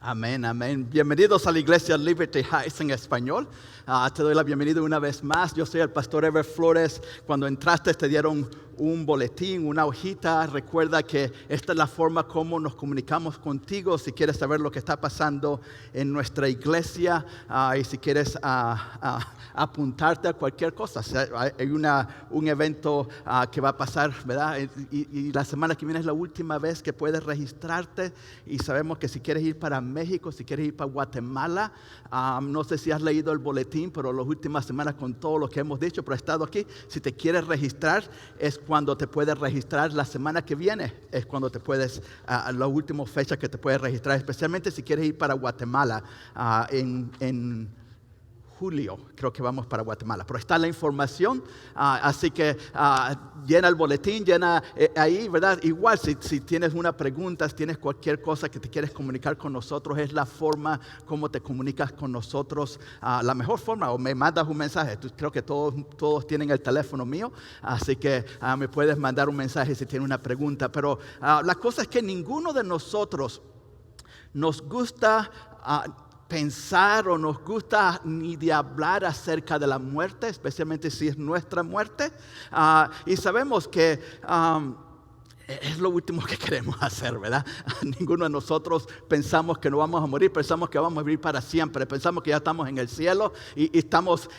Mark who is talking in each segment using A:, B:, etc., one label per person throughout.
A: Amén, amén. Bienvenidos a la iglesia Liberty Heights en español. Te doy la bienvenida una vez más. Yo soy el pastor Ever Flores. Cuando entraste te dieron un boletín, una hojita. Recuerda que esta es la forma como nos comunicamos contigo. Si quieres saber lo que está pasando en nuestra iglesia y si quieres apuntarte a cualquier cosa. Hay un evento que va a pasar, ¿verdad? Y la semana que viene es la última vez que puedes registrarte. Y sabemos que si quieres ir para México, si quieres ir para Guatemala, no sé si has leído el boletín, pero las últimas semanas con todo lo que hemos dicho, pero he estado aquí. Si te quieres registrar, es cuando te puedes registrar la semana que viene. Es cuando te puedes, la última fecha que te puedes registrar, especialmente si quieres ir para Guatemala en julio, creo que vamos para Guatemala, pero está la información, así que llena el boletín, llena ahí, ¿verdad? Igual si tienes una pregunta, si tienes cualquier cosa que te quieres comunicar con nosotros, es la forma como te comunicas con nosotros, la mejor forma, o me mandas un mensaje. Creo que todos tienen el teléfono mío, así que me puedes mandar un mensaje si tienes una pregunta, pero la cosa es que ninguno de nosotros nos gusta pensar o nos gusta ni de hablar acerca de la muerte, especialmente si es nuestra muerte. Y sabemos que es lo último que queremos hacer, ¿verdad? Ninguno de nosotros pensamos que no vamos a morir, pensamos que vamos a vivir para siempre, pensamos que ya estamos en el cielo y estamos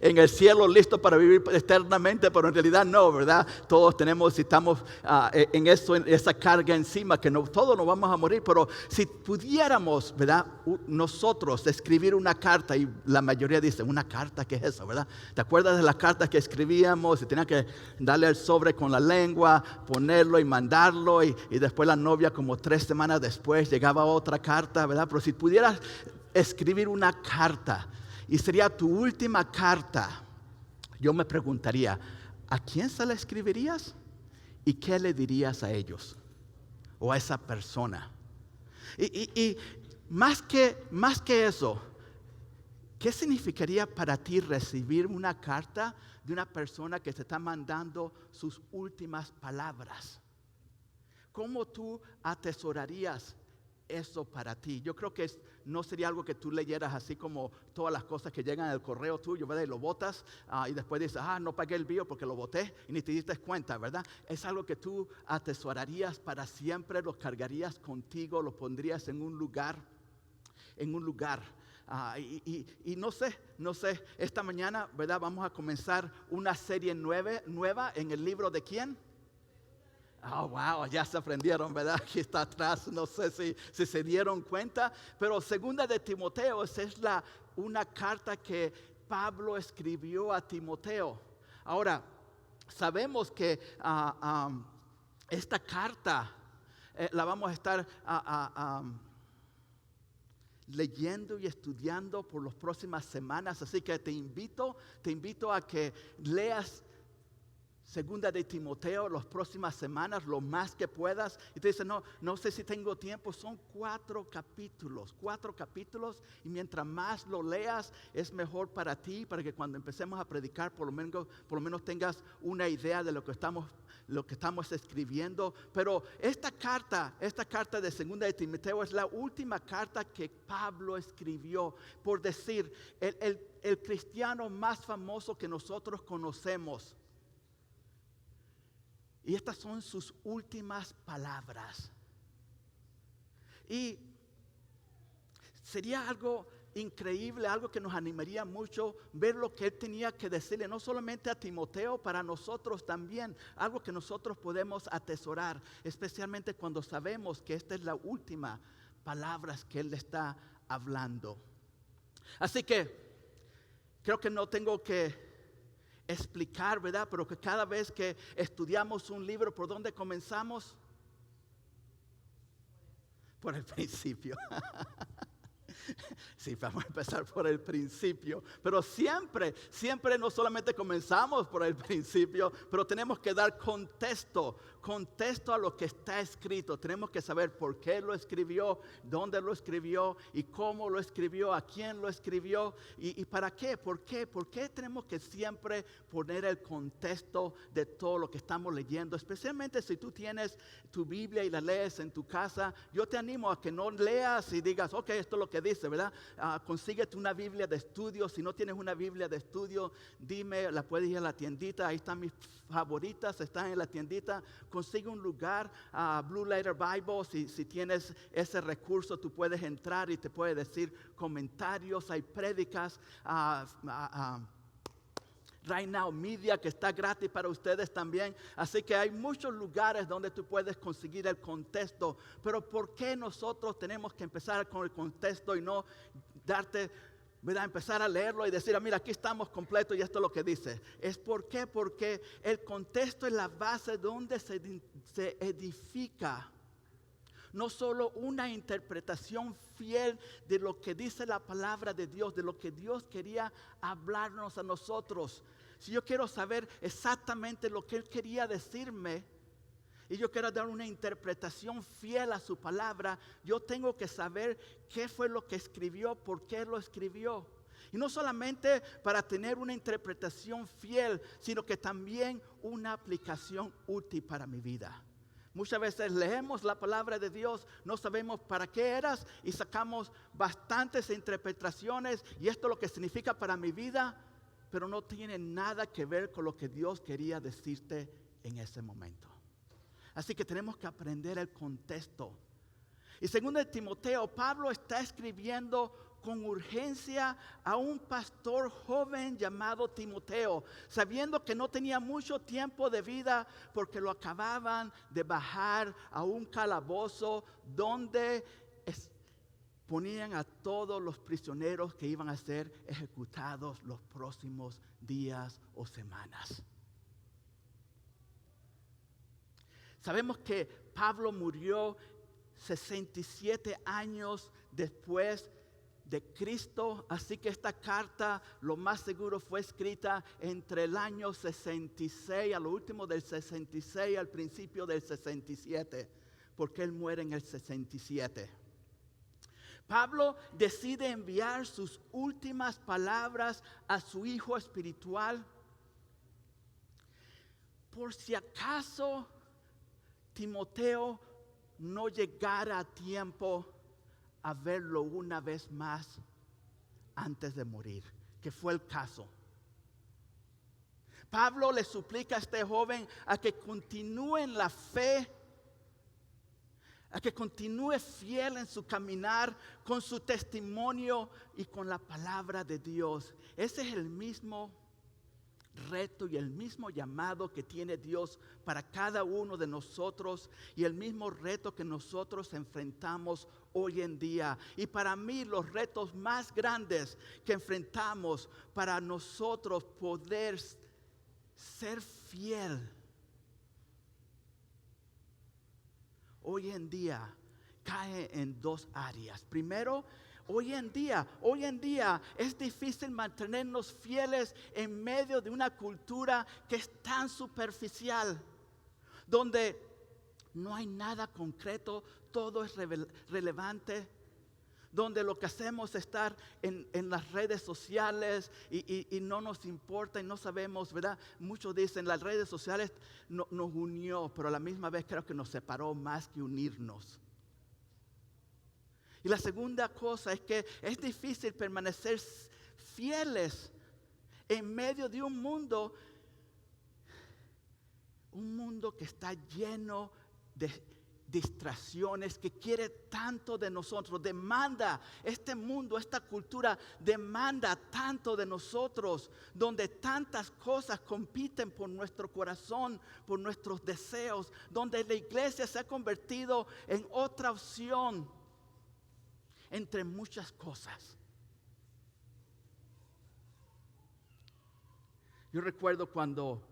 A: en el cielo listos para vivir eternamente, pero en realidad no, ¿verdad? Todos estamos en esa carga encima, que no, todos nos vamos a morir, pero si pudiéramos, ¿verdad? Nosotros escribir una carta, y la mayoría dice, ¿una carta? ¿Qué es eso, verdad? ¿Te acuerdas de las cartas que escribíamos y tenían que darle el sobre con la lengua, ponerlo y mandarlo, y después la novia como 3 semanas después llegaba otra carta, ¿verdad? Pero si pudieras escribir una carta y sería tu última carta, yo me preguntaría, ¿a quién se la escribirías? ¿Y qué le dirías a ellos o a esa persona? Y más que eso, ¿qué significaría para ti recibir una carta de una persona que te está mandando sus últimas palabras? ¿Cómo tú atesorarías eso para ti? Yo creo que no sería algo que tú leyeras así como todas las cosas que llegan al correo tuyo, ¿verdad? Y lo botas y después dices, no pagué el bill porque lo boté y ni te diste cuenta, ¿verdad? Es algo que tú atesorarías para siempre, lo cargarías contigo, lo pondrías en un lugar. Y no sé, esta mañana, ¿verdad? Vamos a comenzar una serie nueva en el libro de ¿quién? Oh, wow, ya se aprendieron, ¿verdad? Aquí está atrás, no sé si se dieron cuenta, pero segunda de Timoteo, esa es una carta que Pablo escribió a Timoteo. Ahora, sabemos que esta carta la vamos a estar leyendo y estudiando por las próximas semanas, así que te invito a que leas Segunda de Timoteo las próximas semanas, lo más que puedas. Y te dice, no sé si tengo tiempo. Son 4 capítulos. Y mientras más lo leas, es mejor para ti, para que cuando empecemos a predicar, por lo menos tengas una idea de lo que estamos escribiendo. Pero esta carta de Segunda de Timoteo es la última carta que Pablo escribió. Por decir, el cristiano más famoso que nosotros conocemos. Y estas son sus últimas palabras. Y sería algo increíble, algo que nos animaría mucho, ver lo que él tenía que decirle, no solamente a Timoteo, para nosotros también, algo que nosotros podemos atesorar, especialmente cuando sabemos que esta es la última palabra que él le está hablando. Así que creo que no tengo que explicar, ¿verdad? Pero que cada vez que estudiamos un libro, ¿por dónde comenzamos? Por el principio. Sí, vamos a empezar por el principio, pero siempre no solamente comenzamos por el principio, pero tenemos que dar contexto a lo que está escrito. Tenemos que saber por qué lo escribió, dónde lo escribió y cómo lo escribió, a quién lo escribió y para qué, por qué tenemos que siempre poner el contexto de todo lo que estamos leyendo, especialmente si tú tienes tu Biblia y la lees en tu casa. Yo te animo a que no leas y digas, ok, esto es lo que dice, ¿verdad? Consíguete una Biblia de estudio. Si no tienes una Biblia de estudio, dime, la puedes ir a la tiendita. Ahí están mis favoritas, están en la tiendita. Consigue un lugar, Blue Letter Bible. Si tienes ese recurso, tú puedes entrar y te puede decir comentarios. Hay prédicas. Right Now Media, que está gratis para ustedes también. Así que hay muchos lugares donde tú puedes conseguir el contexto. Pero ¿por qué nosotros tenemos que empezar con el contexto y no darte, ¿verdad? Empezar a leerlo y decir, mira, aquí estamos completos y esto es lo que dice? Es porque el contexto es la base donde se edifica. No solo una interpretación fiel de lo que dice la palabra de Dios, de lo que Dios quería hablarnos a nosotros. Si yo quiero saber exactamente lo que Él quería decirme y yo quiero dar una interpretación fiel a su palabra, yo tengo que saber qué fue lo que escribió, por qué lo escribió. Y no solamente para tener una interpretación fiel, sino que también una aplicación útil para mi vida. Muchas veces leemos la palabra de Dios, no sabemos para qué eras y sacamos bastantes interpretaciones y esto es lo que significa para mi vida, pero no tiene nada que ver con lo que Dios quería decirte en ese momento. Así que tenemos que aprender el contexto. Y segundo de Timoteo, Pablo está escribiendo con urgencia a un pastor joven llamado Timoteo, sabiendo que no tenía mucho tiempo de vida porque lo acababan de bajar a un calabozo donde ponían a todos los prisioneros que iban a ser ejecutados los próximos días o semanas. Sabemos que Pablo murió 67 años después de Cristo, así que esta carta lo más seguro fue escrita entre el año 66, a lo último del 66 al principio del 67, porque él muere en el 67. Pablo decide enviar sus últimas palabras a su hijo espiritual, por si acaso Timoteo no llegara a tiempo a verlo una vez más antes de morir, que fue el caso. Pablo le suplica a este joven a que continúe en la fe, a que continúe fiel en su caminar con su testimonio y con la palabra de Dios. Ese es el mismo reto y el mismo llamado que tiene Dios para cada uno de nosotros y el mismo reto que nosotros enfrentamos hoy en día. Y para mí los retos más grandes que enfrentamos para nosotros poder ser fiel hoy en día cae en dos áreas. Primero, hoy en día es difícil mantenernos fieles en medio de una cultura que es tan superficial, donde no hay nada concreto, todo es relevante, donde lo que hacemos es estar en las redes sociales y no nos importa y no sabemos, ¿verdad? Muchos dicen las redes sociales nos unió, pero a la misma vez creo que nos separó más que unirnos. Y la segunda cosa es que es difícil permanecer fieles en medio de un mundo que está lleno de distracciones, que quiere tanto de nosotros, demanda, este mundo, esta cultura demanda tanto de nosotros, donde tantas cosas compiten por nuestro corazón, por nuestros deseos, donde la iglesia se ha convertido en otra opción entre muchas cosas. Yo recuerdo cuando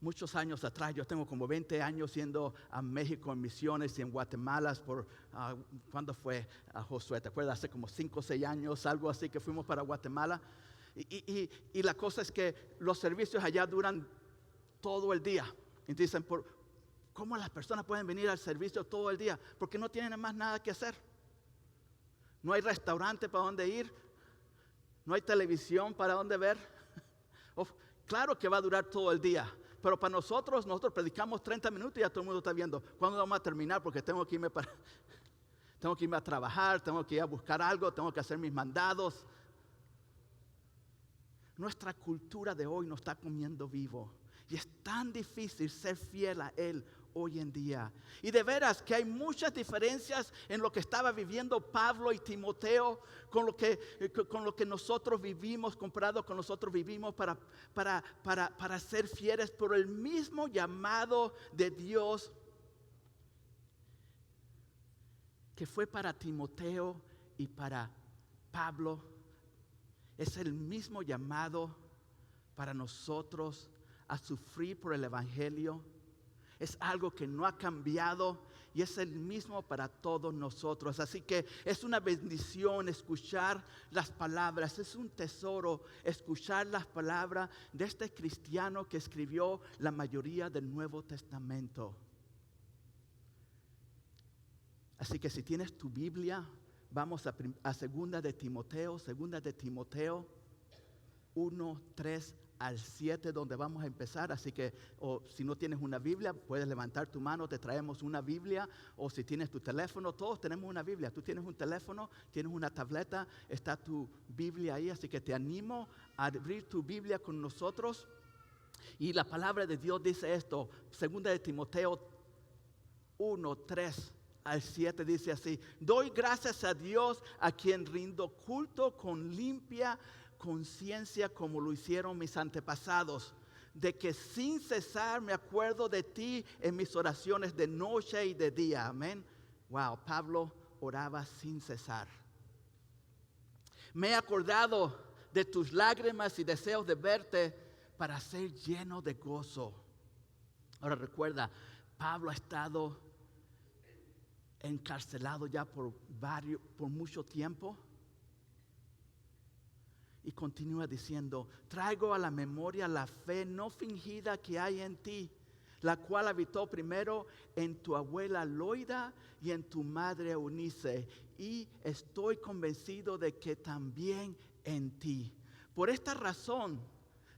A: muchos años atrás, yo tengo como 20 años yendo a México en misiones y en Guatemala ¿cuándo fue, Josué? ¿Te acuerdas? Hace como 5 o 6 años, algo así, que fuimos para Guatemala. Y la cosa es que los servicios allá duran todo el día. Y dicen, ¿cómo las personas pueden venir al servicio todo el día? Porque no tienen más nada que hacer. No hay restaurante para donde ir. No hay televisión para donde ver. Claro que va a durar todo el día. Pero para nosotros predicamos 30 minutos y ya todo el mundo está viendo. ¿Cuándo vamos a terminar? Porque tengo que irme a trabajar, tengo que ir a buscar algo, tengo que hacer mis mandados. Nuestra cultura de hoy nos está comiendo vivo. Y es tan difícil ser fiel a Él hoy en día. Y de veras que hay muchas diferencias en lo que estaba viviendo Pablo y Timoteo con lo que nosotros vivimos, comparado con nosotros vivimos para ser fieles por el mismo llamado de Dios que fue para Timoteo y para Pablo. Es el mismo llamado para nosotros a sufrir por el Evangelio. Es algo que no ha cambiado y es el mismo para todos nosotros. Así que es una bendición escuchar las palabras. Es un tesoro escuchar las palabras de este cristiano que escribió la mayoría del Nuevo Testamento. Así que si tienes tu Biblia, vamos a segunda de Timoteo 1, 3 al 7, donde vamos a empezar. Así que si no tienes una Biblia, puedes levantar tu mano, te traemos una Biblia. O si tienes tu teléfono, todos tenemos una Biblia. Tú tienes un teléfono, tienes una tableta, está tu Biblia ahí. Así que te animo a abrir tu Biblia con nosotros. Y la palabra de Dios dice esto, segunda de Timoteo 1, 3 al 7 dice así: doy gracias a Dios, a quien rindo culto con limpia conciencia, como lo hicieron mis antepasados, de que sin cesar me acuerdo de ti en mis oraciones de noche y de día. Amén. Wow, Pablo oraba sin cesar. Me he acordado de tus lágrimas y deseos de verte para ser lleno de gozo. Ahora recuerda, Pablo ha estado encarcelado ya por mucho tiempo. Y continúa diciendo: traigo a la memoria la fe no fingida que hay en ti, la cual habitó primero en tu abuela Loida y en tu madre Eunice, y estoy convencido de que también en ti. Por esta razón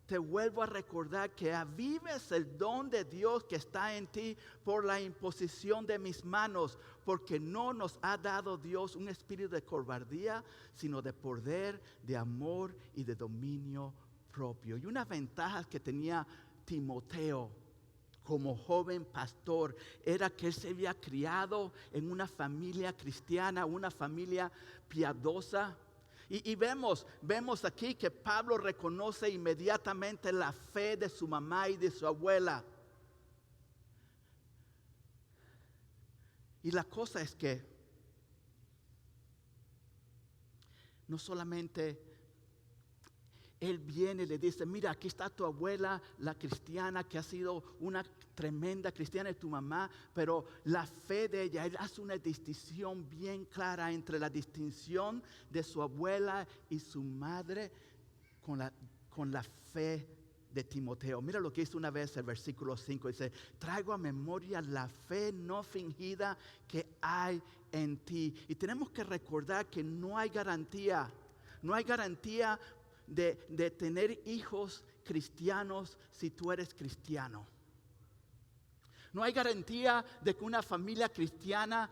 A: te vuelvo a recordar que avives el don de Dios que está en ti por la imposición de mis manos, porque no nos ha dado Dios un espíritu de cobardía, sino de poder, de amor y de dominio propio. Y una ventaja que tenía Timoteo como joven pastor era que él se había criado en una familia cristiana, una familia piadosa. Y vemos aquí que Pablo reconoce inmediatamente la fe de su mamá y de su abuela. Y la cosa es que no solamente él viene y le dice: mira, aquí está tu abuela, la cristiana, que ha sido una tremenda cristiana, y tu mamá, pero la fe de ella, él hace una distinción bien clara entre la distinción de su abuela y su madre con la fe de Timoteo. Mira lo que dice una vez el versículo 5, dice: traigo a memoria la fe no fingida que hay en ti. Y tenemos que recordar que no hay garantía de tener hijos cristianos si tú eres cristiano. No hay garantía de que una familia cristiana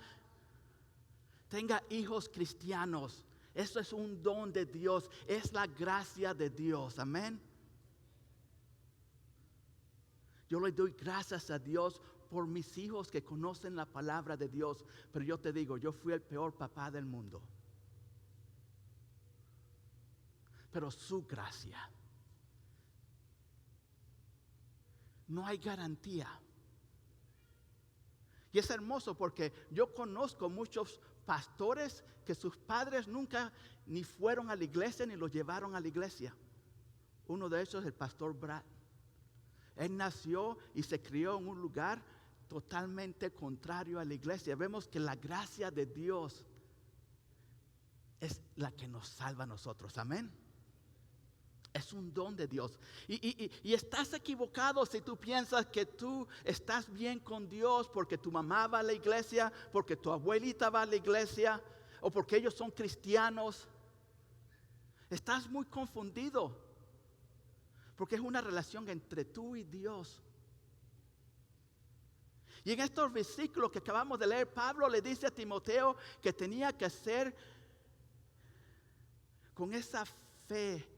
A: tenga hijos cristianos. Eso es un don de Dios, es la gracia de Dios. Amén. Yo le doy gracias a Dios por mis hijos que conocen la palabra de Dios. Pero yo te digo, yo fui el peor papá del mundo. Pero su gracia. No hay garantía. Y es hermoso porque yo conozco muchos pastores que sus padres nunca ni fueron a la iglesia ni los llevaron a la iglesia. Uno de ellos es el pastor Brad. Él nació y se crió en un lugar totalmente contrario a la iglesia. Vemos que la gracia de Dios es la que nos salva a nosotros. Amén. Es un don de Dios. Y estás equivocado si tú piensas que tú estás bien con Dios porque tu mamá va a la iglesia, porque tu abuelita va a la iglesia o porque ellos son cristianos. Estás muy confundido porque es una relación entre tú y Dios. Y en estos versículos que acabamos de leer, Pablo le dice a Timoteo que tenía que ser con esa fe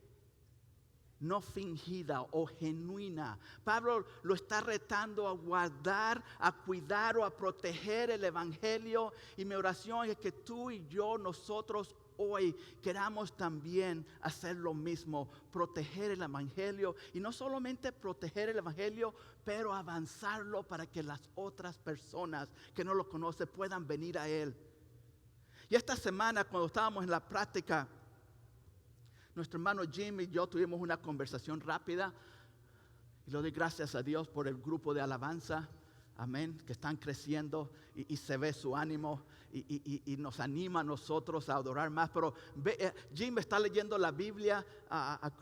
A: no fingida o genuina. Pablo lo está retando a guardar, a cuidar o a proteger el evangelio. Y mi oración es que tú y yo, nosotros hoy queramos también hacer lo mismo, proteger el evangelio. Y no solamente proteger el evangelio, pero avanzarlo para que las otras personas que no lo conocen puedan venir a él. Y esta semana, cuando estábamos en la práctica, nuestro hermano Jim y yo tuvimos una conversación rápida. Y le doy gracias a Dios por el grupo de alabanza. Amén. Que están creciendo y se ve su ánimo. Y nos anima a nosotros a adorar más. Pero Jim está leyendo la Biblia,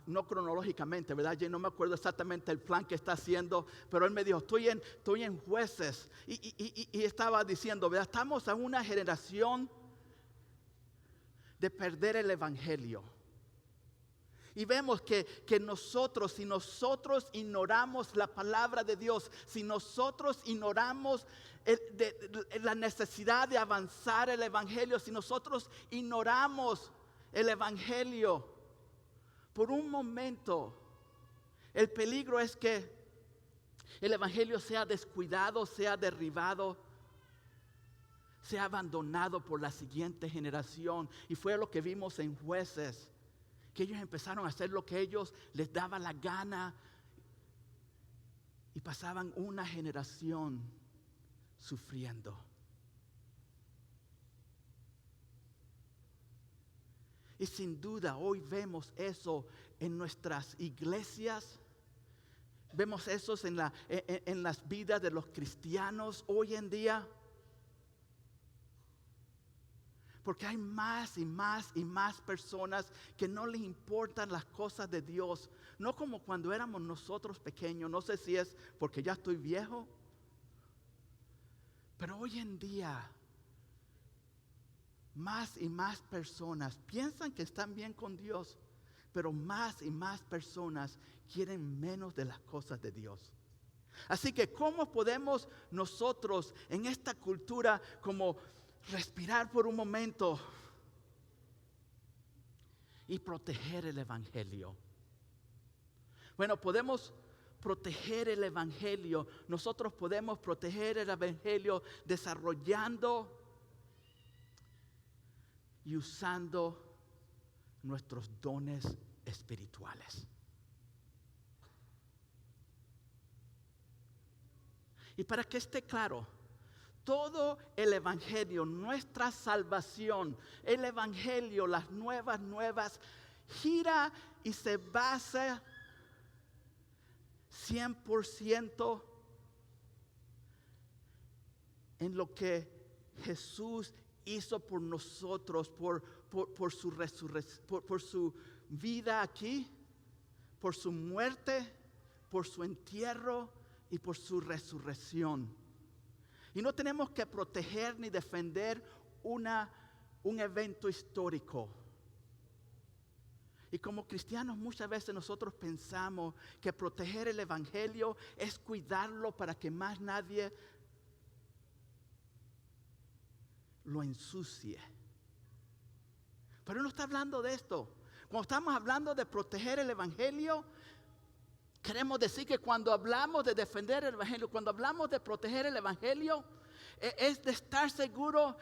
A: no cronológicamente, ¿verdad? Jim, no me acuerdo exactamente el plan que está haciendo. Pero él me dijo, estoy en Jueces. Y estaba diciendo, ¿verdad? Estamos en una generación de perder el evangelio. Y vemos que nosotros, si nosotros ignoramos la palabra de Dios, si nosotros ignoramos la necesidad de avanzar el evangelio, si nosotros ignoramos el evangelio, por un momento, el peligro es que el evangelio sea descuidado, sea derribado, sea abandonado por la siguiente generación. Y fue lo que vimos en Jueces. Que ellos empezaron a hacer lo que ellos les daba la gana y pasaban una generación sufriendo. Y sin duda hoy vemos eso en nuestras iglesias, vemos eso en las vidas de los cristianos hoy en día. Porque hay más y más y más personas que no les importan las cosas de Dios. No como cuando éramos nosotros pequeños. No sé si es porque ya estoy viejo. Pero hoy en día, más y más personas piensan que están bien con Dios. Pero más y más personas quieren menos de las cosas de Dios. Así que, ¿cómo podemos nosotros en esta cultura como respirar por un momento y proteger el evangelio? Bueno, podemos proteger el evangelio. Nosotros podemos proteger el evangelio desarrollando y usando nuestros dones espirituales. Y para que esté claro, todo el evangelio, nuestra salvación, el evangelio, las nuevas, gira y se basa 100% en lo que Jesús hizo por nosotros, por su resurrección, por su vida aquí, por su muerte, por su entierro y por su resurrección. Y no tenemos que proteger ni defender un evento histórico. Y como cristianos muchas veces nosotros pensamos que proteger el evangelio es cuidarlo para que más nadie lo ensucie. Pero no está hablando de esto. Cuando estamos hablando de proteger el evangelio, queremos decir que cuando hablamos de defender el evangelio, cuando hablamos de proteger el evangelio, es de estar seguro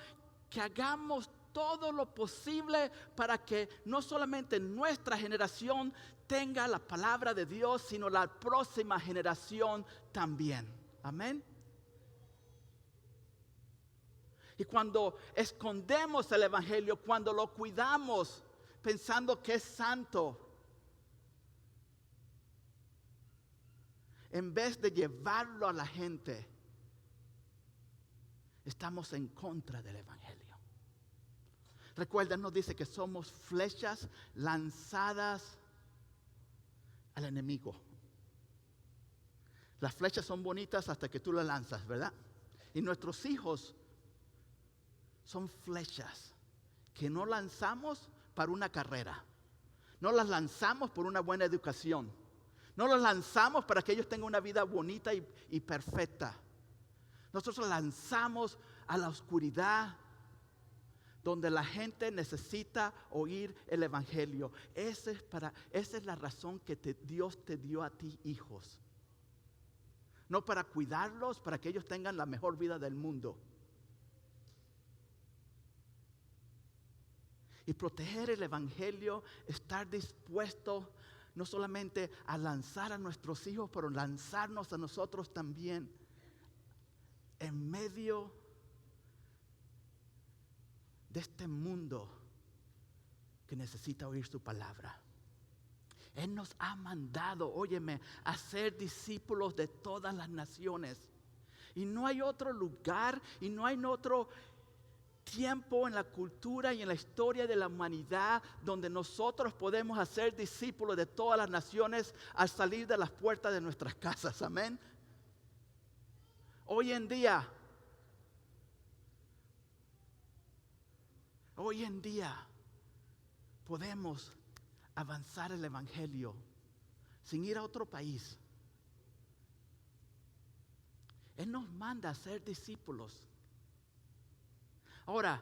A: que hagamos todo lo posible para que no solamente nuestra generación tenga la palabra de Dios, sino la próxima generación también. Amén. Y cuando escondemos el evangelio, cuando lo cuidamos pensando que es santo, en vez de llevarlo a la gente, estamos en contra del evangelio. Recuerda, nos dice que somos flechas lanzadas al enemigo. Las flechas son bonitas hasta que tú las lanzas, ¿verdad? Y nuestros hijos son flechas que no lanzamos para una carrera. No las lanzamos por una buena educación. No las lanzamos para que ellos tengan una vida bonita y perfecta. Nosotros lanzamos a la oscuridad donde la gente necesita oír el evangelio. Esa es la razón que Dios te dio a ti hijos. No para cuidarlos, para que ellos tengan la mejor vida del mundo. Y proteger el evangelio, estar dispuesto no solamente a lanzar a nuestros hijos, pero lanzarnos a nosotros también en medio de este mundo que necesita oír su palabra. Él nos ha mandado, óyeme, a ser discípulos de todas las naciones. Y no hay otro lugar y no hay otro tiempo en la cultura y en la historia de la humanidad donde nosotros podemos hacer discípulos de todas las naciones al salir de las puertas de nuestras casas. Amén. Hoy en día podemos avanzar el evangelio sin ir a otro país. Él nos manda a ser discípulos. Ahora,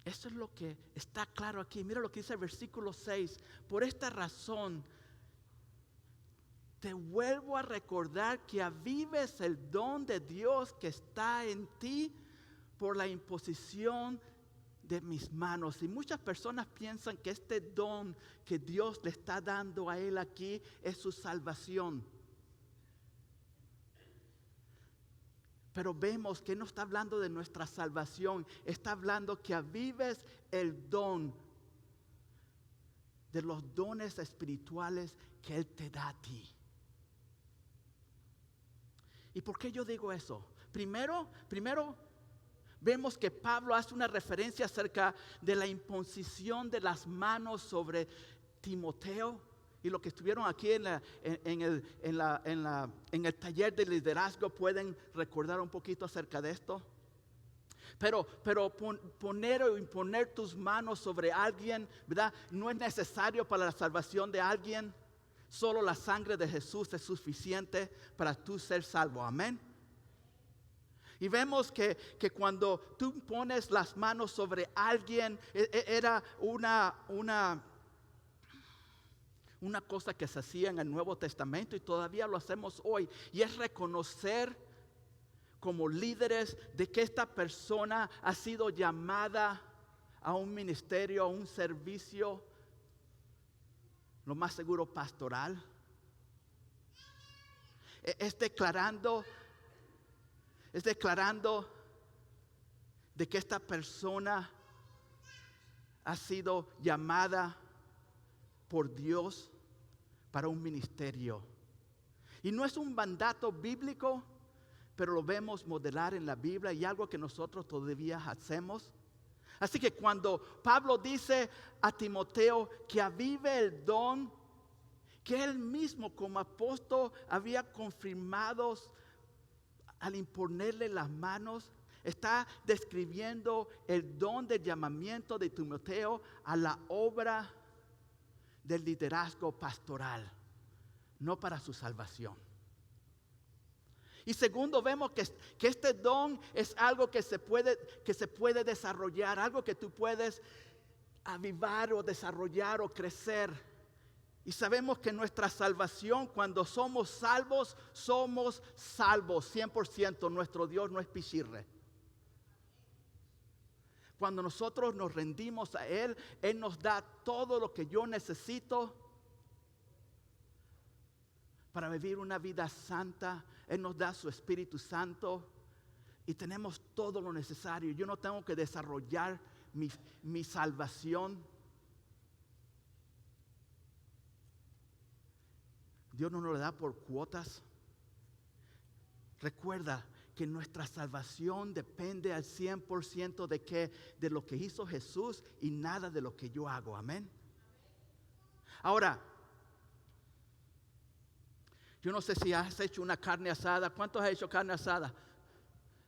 A: eso es lo que está claro aquí. Mira lo que dice el versículo 6. Por esta razón, te vuelvo a recordar que avives el don de Dios que está en ti por la imposición de mis manos. Y muchas personas piensan que este don que Dios le está dando a él aquí es su salvación. Pero vemos que no está hablando de nuestra salvación, está hablando que avives el don de los dones espirituales que Él te da a ti. ¿Y por qué yo digo eso? Primero, vemos que Pablo hace una referencia acerca de la imposición de las manos sobre Timoteo. Y los que estuvieron aquí en el taller de liderazgo pueden recordar un poquito acerca de esto. Pero poner o imponer tus manos sobre alguien, ¿verdad? No es necesario para la salvación de alguien. Solo la sangre de Jesús es suficiente para tú ser salvo. Amén. Y vemos que cuando tú pones las manos sobre alguien, era una cosa que se hacía en el Nuevo Testamento y todavía lo hacemos hoy. Y es reconocer como líderes de que esta persona ha sido llamada a un ministerio, a un servicio, lo más seguro pastoral. Es declarando de que esta persona ha sido llamada por Dios para un ministerio. Y no es un mandato bíblico, pero lo vemos modelar en la Biblia y algo que nosotros todavía hacemos. Así que cuando Pablo dice a Timoteo que avive el don que él mismo como apóstol había confirmado al imponerle las manos, está describiendo el don del llamamiento de Timoteo a la obra del liderazgo pastoral, no para su salvación. Y segundo, vemos que este don es algo que se puede desarrollar, algo que tú puedes avivar o desarrollar o crecer. Y sabemos que nuestra salvación, cuando somos salvos 100%. Nuestro Dios no es pichirre. Cuando nosotros nos rendimos a Él, Él nos da todo lo que yo necesito para vivir una vida santa. Él nos da su Espíritu Santo y tenemos todo lo necesario. Yo no tengo que desarrollar mi salvación. Dios no nos lo da por cuotas. Recuerda que nuestra salvación depende al 100% de qué, de lo que hizo Jesús y nada de lo que yo hago. Amén. Ahora, yo no sé si has hecho una carne asada. ¿Cuántos han hecho carne asada?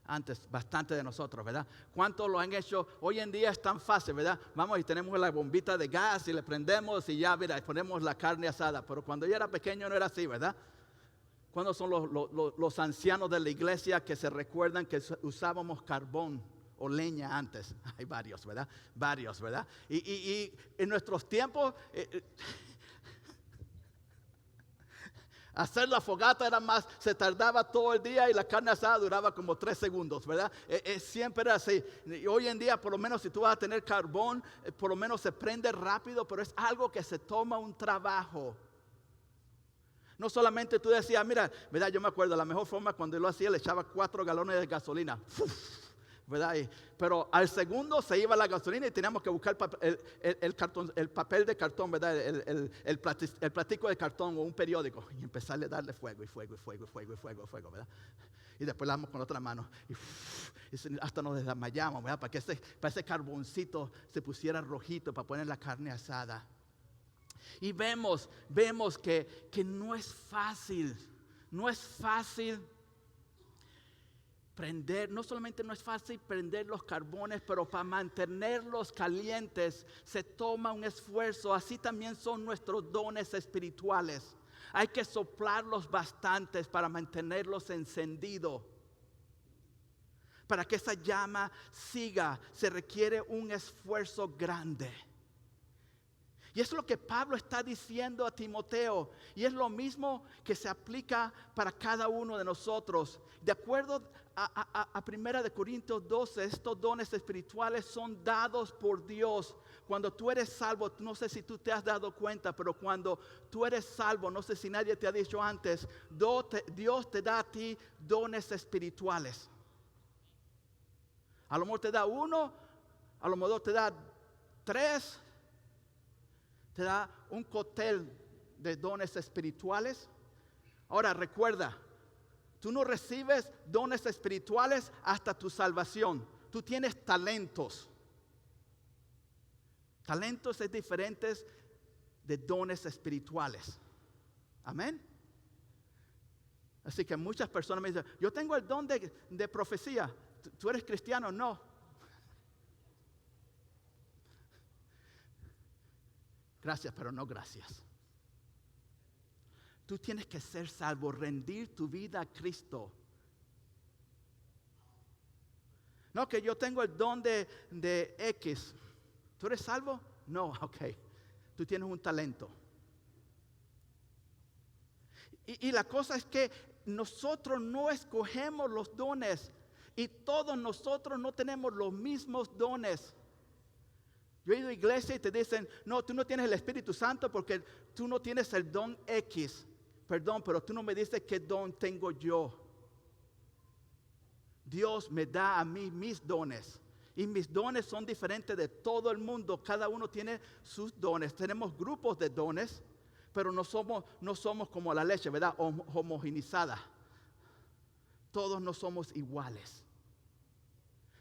A: Antes, bastante de nosotros, ¿verdad? ¿Cuántos lo han hecho? Hoy en día es tan fácil, ¿verdad? Vamos y tenemos la bombita de gas y le prendemos y ya, mira, ponemos la carne asada. Pero cuando yo era pequeño no era así, ¿verdad? ¿Cuándo son los ancianos de la iglesia que se recuerdan que usábamos carbón o leña antes? Hay varios, ¿verdad? Varios, ¿verdad? Y en nuestros tiempos... hacer la fogata era más, se tardaba todo el día y la carne asada duraba como 3 segundos, ¿verdad? Siempre era así. Y hoy en día, por lo menos si tú vas a tener carbón, por lo menos se prende rápido, pero es algo que se toma un trabajo. No solamente tú decías, mira, ¿verdad? Yo me acuerdo, la mejor forma cuando yo lo hacía, le echaba 4 galones de gasolina. ¿Verdad? Pero al segundo se iba la gasolina y teníamos que buscar el papel de cartón, ¿verdad? El platico de cartón o un periódico y empezarle a darle fuego, ¿verdad? Y después la damos con la otra mano y hasta nos desmayamos, ¿verdad? Para que ese carboncito se pusiera rojito para poner la carne asada. Y vemos que no es fácil, prender, no solamente no es fácil prender los carbones, pero para mantenerlos calientes se toma un esfuerzo. Así también son nuestros dones espirituales. Hay que soplarlos bastantes para mantenerlos encendidos. Para que esa llama siga, se requiere un esfuerzo grande. Y es lo que Pablo está diciendo a Timoteo. Y es lo mismo que se aplica para cada uno de nosotros. De acuerdo a 1 Corintios 12, estos dones espirituales son dados por Dios. Cuando tú eres salvo, no sé si tú te has dado cuenta, pero cuando tú eres salvo, no sé si nadie te ha dicho antes, Dios te da a ti dones espirituales. A lo mejor te da 1, a lo mejor te da 3. Te da un cóctel de dones espirituales. Ahora recuerda, tú no recibes dones espirituales hasta tu salvación. Tú tienes talentos. Talentos es diferentes de dones espirituales. Amén. Así que muchas personas me dicen, yo tengo el don de profecía. ¿Tú eres cristiano? No. Gracias, pero no gracias. Tú tienes que ser salvo, rendir tu vida a Cristo. No, que yo tengo el don de X. ¿Tú eres salvo? No, ok. Tú tienes un talento. Y la cosa es que nosotros no escogemos los dones. Y todos nosotros no tenemos los mismos dones. Yo he ido a iglesia y te dicen, no, tú no tienes el Espíritu Santo porque tú no tienes el don X. Perdón, pero tú no me dices qué don tengo yo. Dios me da a mí mis dones. Y mis dones son diferentes de todo el mundo. Cada uno tiene sus dones. Tenemos grupos de dones, pero no somos como la leche, ¿verdad? Homogenizada. Todos no somos iguales.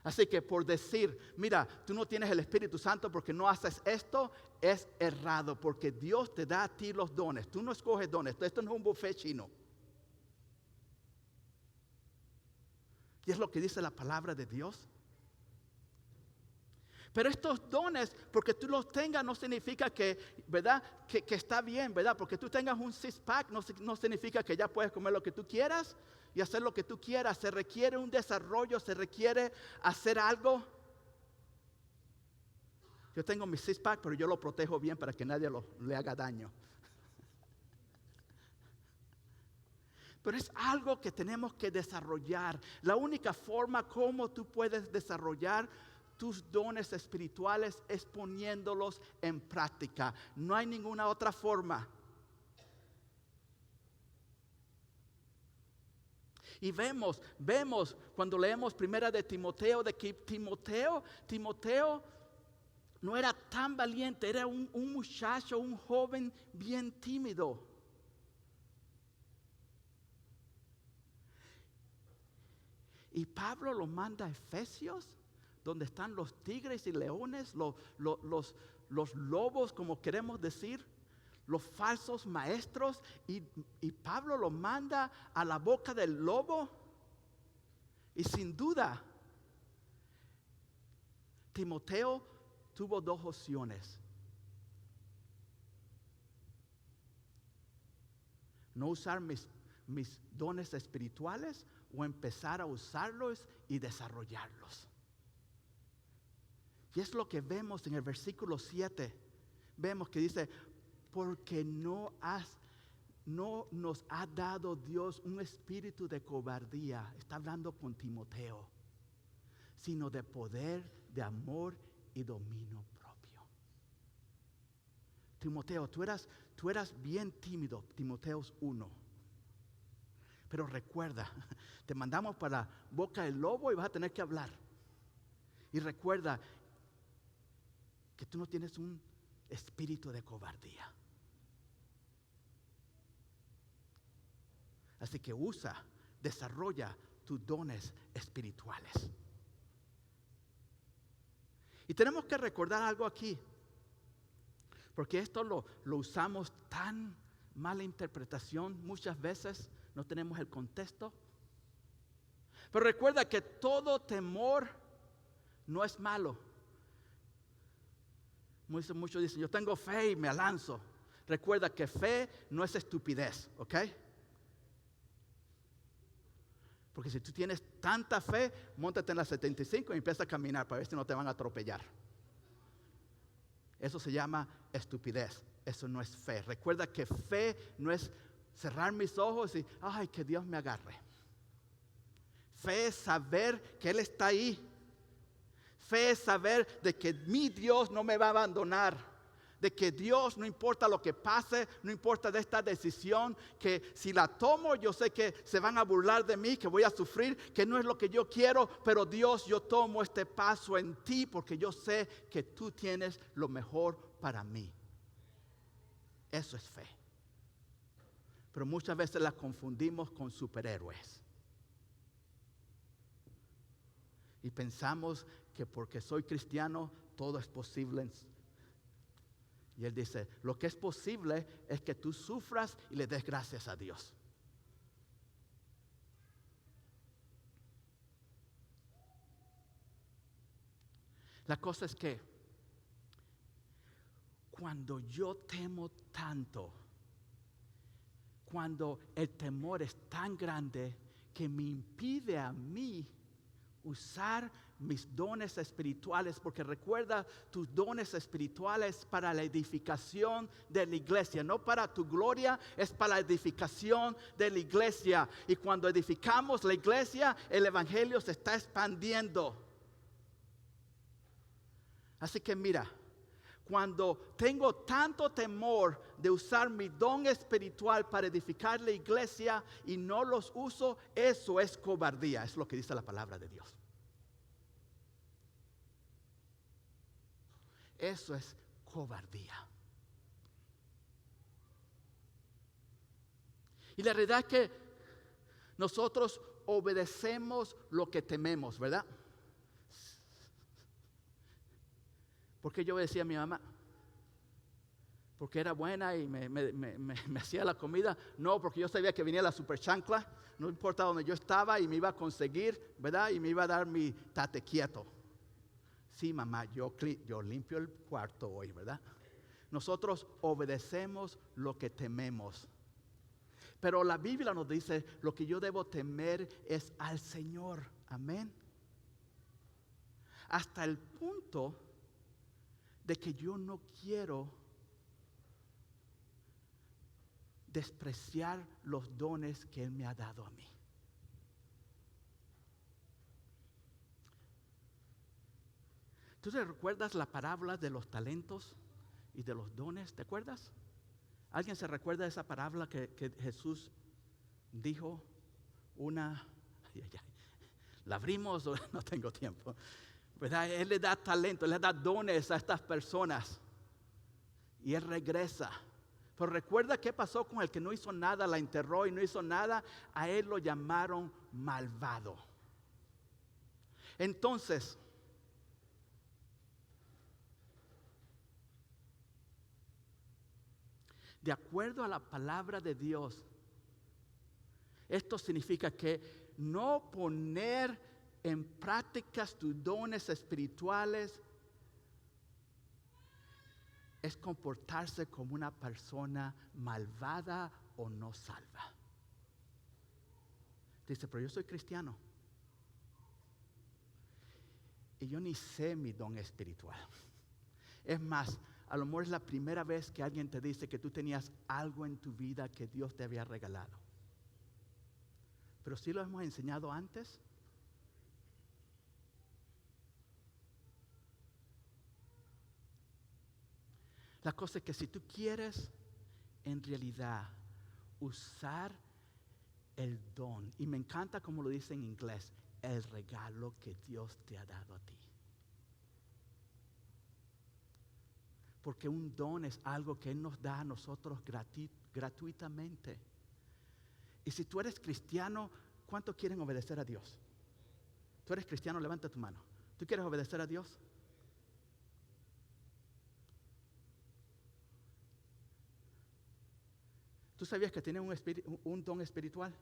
A: Así que por decir, mira, tú no tienes el Espíritu Santo porque no haces esto, es errado, porque Dios te da a ti los dones. Tú no escoges dones, esto no es un buffet chino. Y es lo que dice la palabra de Dios. Pero estos dones, porque tú los tengas, no significa que, ¿verdad? Que está bien, ¿verdad? Porque tú tengas un six-pack, no significa que ya puedes comer lo que tú quieras y hacer lo que tú quieras. Se requiere un desarrollo, se requiere hacer algo. Yo tengo mi six-pack, pero yo lo protejo bien para que nadie le haga daño. Pero es algo que tenemos que desarrollar. La única forma como tú puedes desarrollar tus dones espirituales es poniéndolos en práctica. No hay ninguna otra forma. Y vemos cuando leemos primera de Timoteo, de que Timoteo no era tan valiente, era un muchacho, un joven bien tímido. Y Pablo lo manda a Efesios, donde están los tigres y leones, los lobos, como queremos decir, los falsos maestros. Y Pablo lo manda a la boca del lobo. Y sin duda, Timoteo tuvo dos opciones. No usar mis dones espirituales o empezar a usarlos y desarrollarlos. Y es lo que vemos en el versículo 7. Vemos que dice, porque no nos ha dado Dios un espíritu de cobardía. Está hablando con Timoteo. Sino de poder, de amor y dominio propio. Timoteo, tú eras bien tímido, Timoteo 1. Pero recuerda, te mandamos para la boca del lobo y vas a tener que hablar. Y recuerda que tú no tienes un espíritu de cobardía. Así que desarrolla tus dones espirituales. Y tenemos que recordar algo aquí, porque esto lo usamos tan mala interpretación muchas veces. No tenemos el contexto. Pero recuerda que todo temor no es malo. Muchos dicen, yo tengo fe y me lanzo. Recuerda que fe no es estupidez, ¿ok? Porque si tú tienes tanta fe, móntate en la 75 y empieza a caminar para ver si no te van a atropellar. Eso se llama estupidez. Eso no es fe. Recuerda que fe no es cerrar mis ojos y, ay, que Dios me agarre. Fe es saber que Él está ahí. Fe es saber de que mi Dios no me va a abandonar. De que Dios, no importa lo que pase, no importa de esta decisión, que si la tomo yo sé que se van a burlar de mí, que voy a sufrir, que no es lo que yo quiero, pero Dios, yo tomo este paso en ti porque yo sé que tú tienes lo mejor para mí. Eso es fe. Pero muchas veces la confundimos con superhéroes. Y pensamos que porque soy cristiano todo es posible. Y Él dice, lo que es posible es que tú sufras y le des gracias a Dios. La cosa es que cuando yo temo tanto, cuando el temor es tan grande que me impide a mí usar mis dones espirituales, porque recuerda, tus dones espirituales para la edificación de la iglesia, no para tu gloria, es para la edificación de la iglesia. Y cuando edificamos la iglesia, el evangelio se está expandiendo. Así que mira, cuando tengo tanto temor de usar mi don espiritual para edificar la iglesia y no los uso, eso es cobardía, es lo que dice la palabra de Dios. Eso es cobardía. Y la realidad es que nosotros obedecemos lo que tememos, ¿verdad? Porque yo obedecía a mi mamá. Porque era buena y me hacía la comida. No, porque yo sabía que venía la super chancla. No importa donde yo estaba y me iba a conseguir, ¿verdad? Y me iba a dar mi tate quieto. Sí, mamá, yo limpio el cuarto hoy, ¿verdad? Nosotros obedecemos lo que tememos. Pero la Biblia nos dice, lo que yo debo temer es al Señor. Amén. Hasta el punto de que yo no quiero despreciar los dones que Él me ha dado a mí. ¿Tú te recuerdas la parábola de los talentos y de los dones? ¿Te acuerdas? ¿Alguien se recuerda de esa parábola que Jesús dijo? ¿La abrimos o no tengo tiempo? ¿Verdad? Él le da talento, Él le da dones a estas personas. Y Él regresa. Pero recuerda qué pasó con el que no hizo nada, la enterró y no hizo nada. A él lo llamaron malvado. Entonces, de acuerdo a la palabra de Dios, esto significa que no poner en prácticas tus dones espirituales es comportarse como una persona malvada o no salva. Dice, pero yo soy cristiano y yo ni sé mi don espiritual. Es más, a lo mejor es la primera vez que alguien te dice que tú tenías algo en tu vida que Dios te había regalado. Pero sí lo hemos enseñado antes. La cosa es que si tú quieres en realidad usar el don, y me encanta como lo dice en inglés, el regalo que Dios te ha dado a ti. Porque un don es algo que Él nos da a nosotros gratuitamente. Y si tú eres cristiano, ¿cuántos quieren obedecer a Dios? Tú eres cristiano, levanta tu mano. ¿Tú quieres obedecer a Dios? ¿Tú sabías que tienes un don espiritual?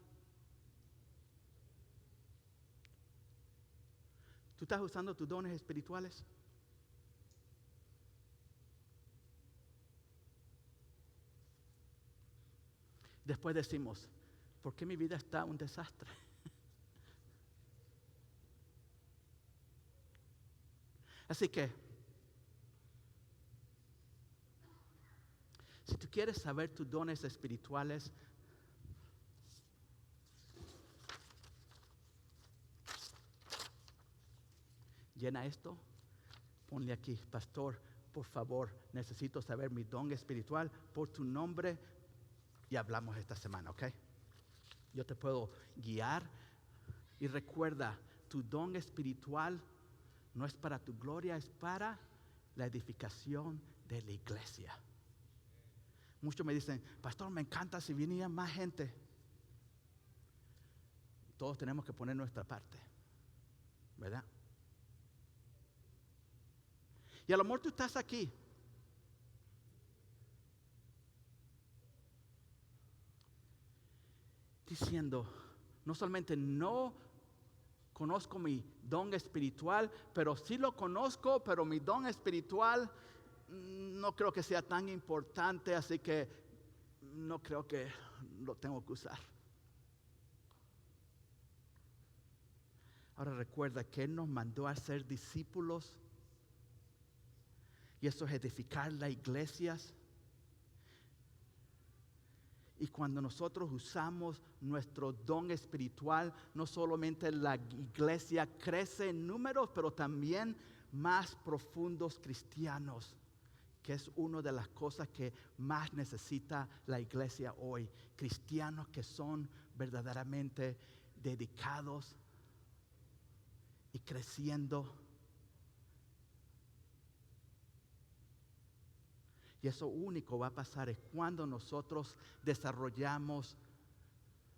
A: ¿Tú estás usando tus dones espirituales? Después decimos, ¿por qué mi vida está un desastre? Así que, si tú quieres saber tus dones espirituales, llena esto, ponle aquí, pastor, por favor, necesito saber mi don espiritual por tu nombre y hablamos esta semana, ¿ok? Yo te puedo guiar y recuerda, tu don espiritual no es para tu gloria, es para la edificación de la iglesia. Muchos me dicen, pastor, me encanta si viniera más gente. Todos tenemos que poner nuestra parte, ¿verdad? Y a lo mejor tú estás aquí diciendo, no solamente no conozco mi don espiritual, pero sí lo conozco, pero mi don espiritual no creo que sea tan importante, así que no creo que lo tengo que usar. Ahora recuerda que Él nos mandó a ser discípulos y eso es edificar las iglesias. Y cuando nosotros usamos nuestro don espiritual, no solamente la iglesia crece en números, pero también más profundos cristianos, que es una de las cosas que más necesita la iglesia hoy. Cristianos que son verdaderamente dedicados y creciendo. Y eso único va a pasar es cuando nosotros desarrollamos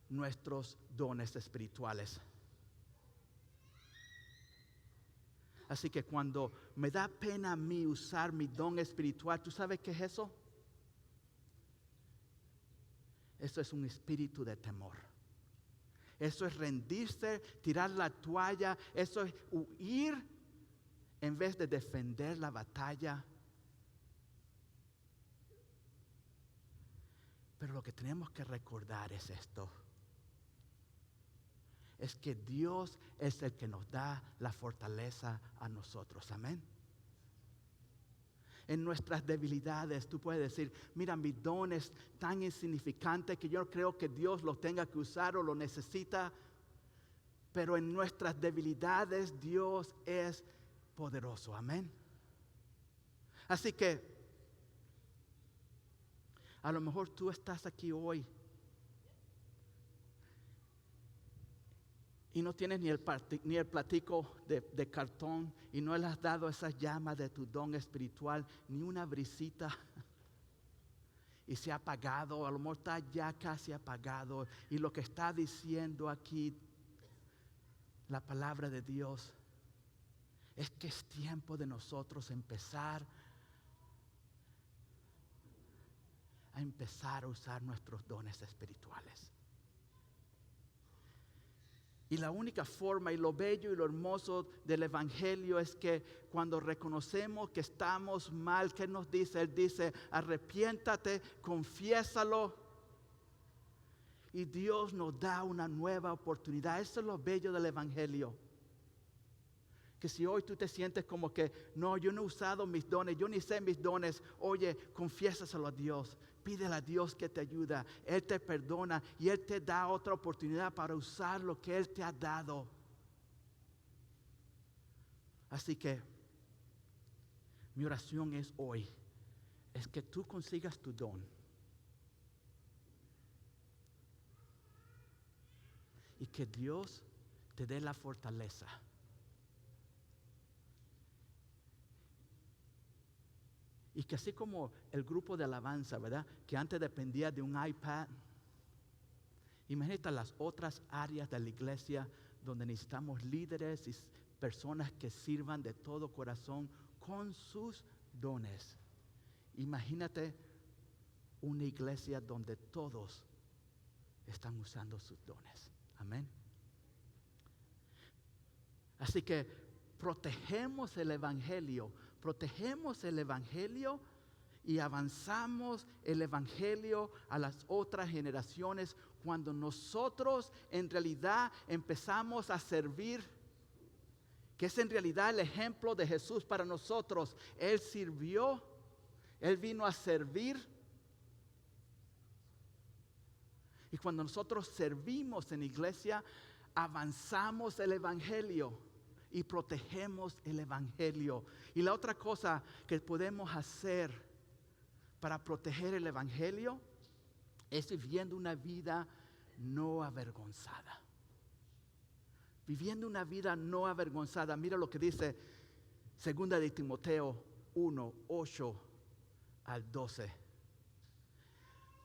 A: nuestros dones espirituales. Así que cuando me da pena a mí usar mi don espiritual, ¿tú sabes qué es eso? Eso es un espíritu de temor. Eso es rendirse, tirar la toalla. Eso es huir en vez de defender la batalla. Pero lo que tenemos que recordar es esto. Es que Dios es el que nos da la fortaleza a nosotros. Amén. En nuestras debilidades tú puedes decir, mira, mi don es tan insignificante que yo creo que Dios lo tenga que usar o lo necesita. Pero en nuestras debilidades Dios es poderoso. Amén. Así que a lo mejor tú estás aquí hoy y no tienes ni el platico de cartón y no le has dado esa llama de tu don espiritual, ni una brisita y se ha apagado, a lo mejor está ya casi apagado y lo que está diciendo aquí la palabra de Dios es que es tiempo de nosotros empezar a usar nuestros dones espirituales. Y la única forma y lo bello y lo hermoso del evangelio es que cuando reconocemos que estamos mal, ¿qué nos dice? Él dice, arrepiéntate, confiésalo. Y Dios nos da una nueva oportunidad. Eso es lo bello del evangelio. Que si hoy tú te sientes como que, no, yo no he usado mis dones, yo ni sé mis dones, oye, confiésaselo a Dios. Pídele a Dios que te ayuda. Él te perdona y Él te da otra oportunidad para usar lo que Él te ha dado. Así que mi oración es hoy, es que tú consigas tu don. Y que Dios te dé la fortaleza. Y que así como el grupo de alabanza, ¿verdad? Que antes dependía de un iPad. Imagínate las otras áreas de la iglesia donde necesitamos líderes y personas que sirvan de todo corazón con sus dones. Imagínate una iglesia donde todos están usando sus dones. Amén. Así que protegemos el evangelio y avanzamos el evangelio a las otras generaciones cuando nosotros en realidad empezamos a servir, que es en realidad el ejemplo de Jesús para nosotros. Él sirvió, Él vino a servir. Y cuando nosotros servimos en iglesia, avanzamos el evangelio y protegemos el evangelio. Y la otra cosa que podemos hacer para proteger el evangelio es viviendo una vida no avergonzada. Viviendo una vida no avergonzada. Mira lo que dice 2 de Timoteo 1, 8 al 12.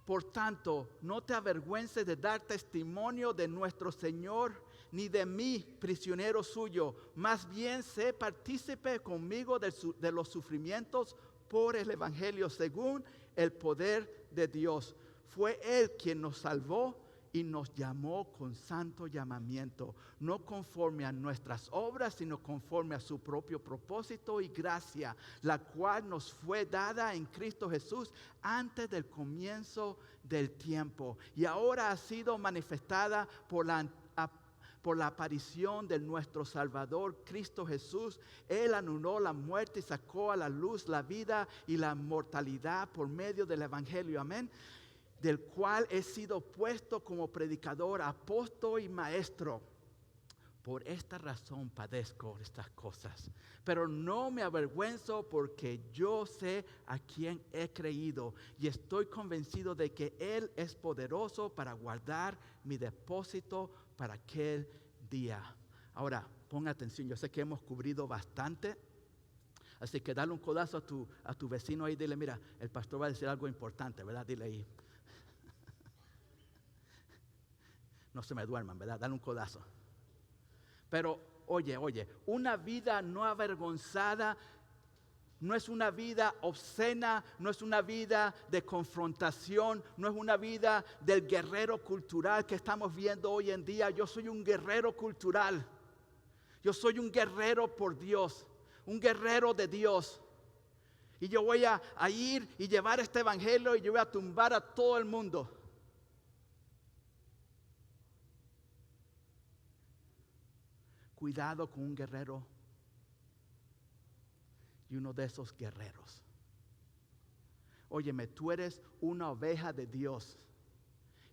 A: Por tanto, no te avergüences de dar testimonio de nuestro Señor, ni de mí, prisionero suyo. Más bien, sé partícipe conmigo de los sufrimientos por el evangelio, según el poder de Dios. Fue Él quien nos salvó y nos llamó con santo llamamiento, no conforme a nuestras obras, sino conforme a su propio propósito y gracia, la cual nos fue dada en Cristo Jesús antes del comienzo del tiempo, y ahora ha sido manifestada por la aparición de nuestro Salvador Cristo Jesús. Él anuló la muerte y sacó a la luz la vida y la mortalidad por medio del evangelio. Amén. Del cual he sido puesto como predicador, apóstol y maestro. Por esta razón padezco estas cosas, pero no me avergüenzo, porque yo sé a quién he creído y estoy convencido de que Él es poderoso para guardar mi depósito para aquel día. Ahora, pon atención, yo sé que hemos cubrido bastante, así que dale un codazo a tu vecino ahí, dile, mira, el pastor va a decir algo importante, ¿verdad? Dile ahí. No se me duerman, ¿verdad? Dale un codazo. Pero, oye, una vida no avergonzada no es una vida obscena, no es una vida de confrontación, no es una vida del guerrero cultural que estamos viendo hoy en día. Yo soy un guerrero cultural. Yo soy un guerrero por Dios, un guerrero de Dios. Y yo voy a ir y llevar este evangelio y yo voy a tumbar a todo el mundo. Cuidado con un guerrero y uno de esos guerreros. Óyeme, tú eres una oveja de Dios.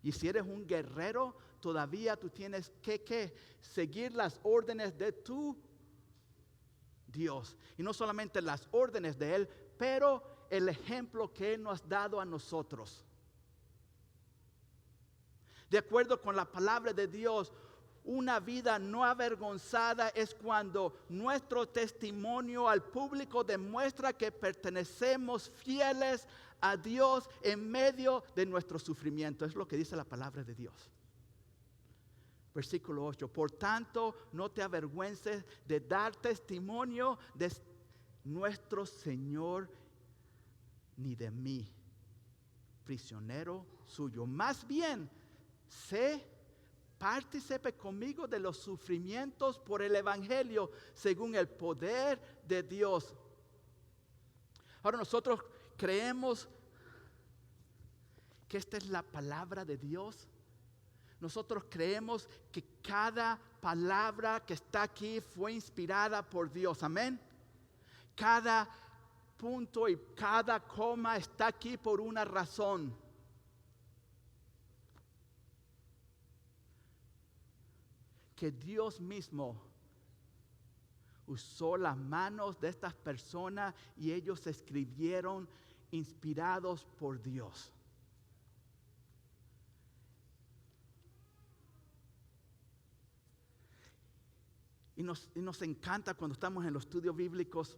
A: Y si eres un guerrero, todavía tú tienes que seguir las órdenes de tu Dios. Y no solamente las órdenes de Él, pero el ejemplo que Él nos ha dado a nosotros. De acuerdo con la palabra de Dios, una vida no avergonzada es cuando nuestro testimonio al público demuestra que pertenecemos fieles a Dios en medio de nuestro sufrimiento. Es lo que dice la palabra de Dios. Versículo 8. Por tanto, no te avergüences de dar testimonio de nuestro Señor, ni de mí, prisionero suyo. Más bien, sé partícipe conmigo de los sufrimientos por el Evangelio, según el poder de Dios. Ahora nosotros creemos que esta es la palabra de Dios. Nosotros creemos que cada palabra que está aquí fue inspirada por Dios. Amén. Cada punto y cada coma está aquí por una razón. Que Dios mismo usó las manos de estas personas y ellos escribieron inspirados por Dios. Y nos encanta cuando estamos en los estudios bíblicos,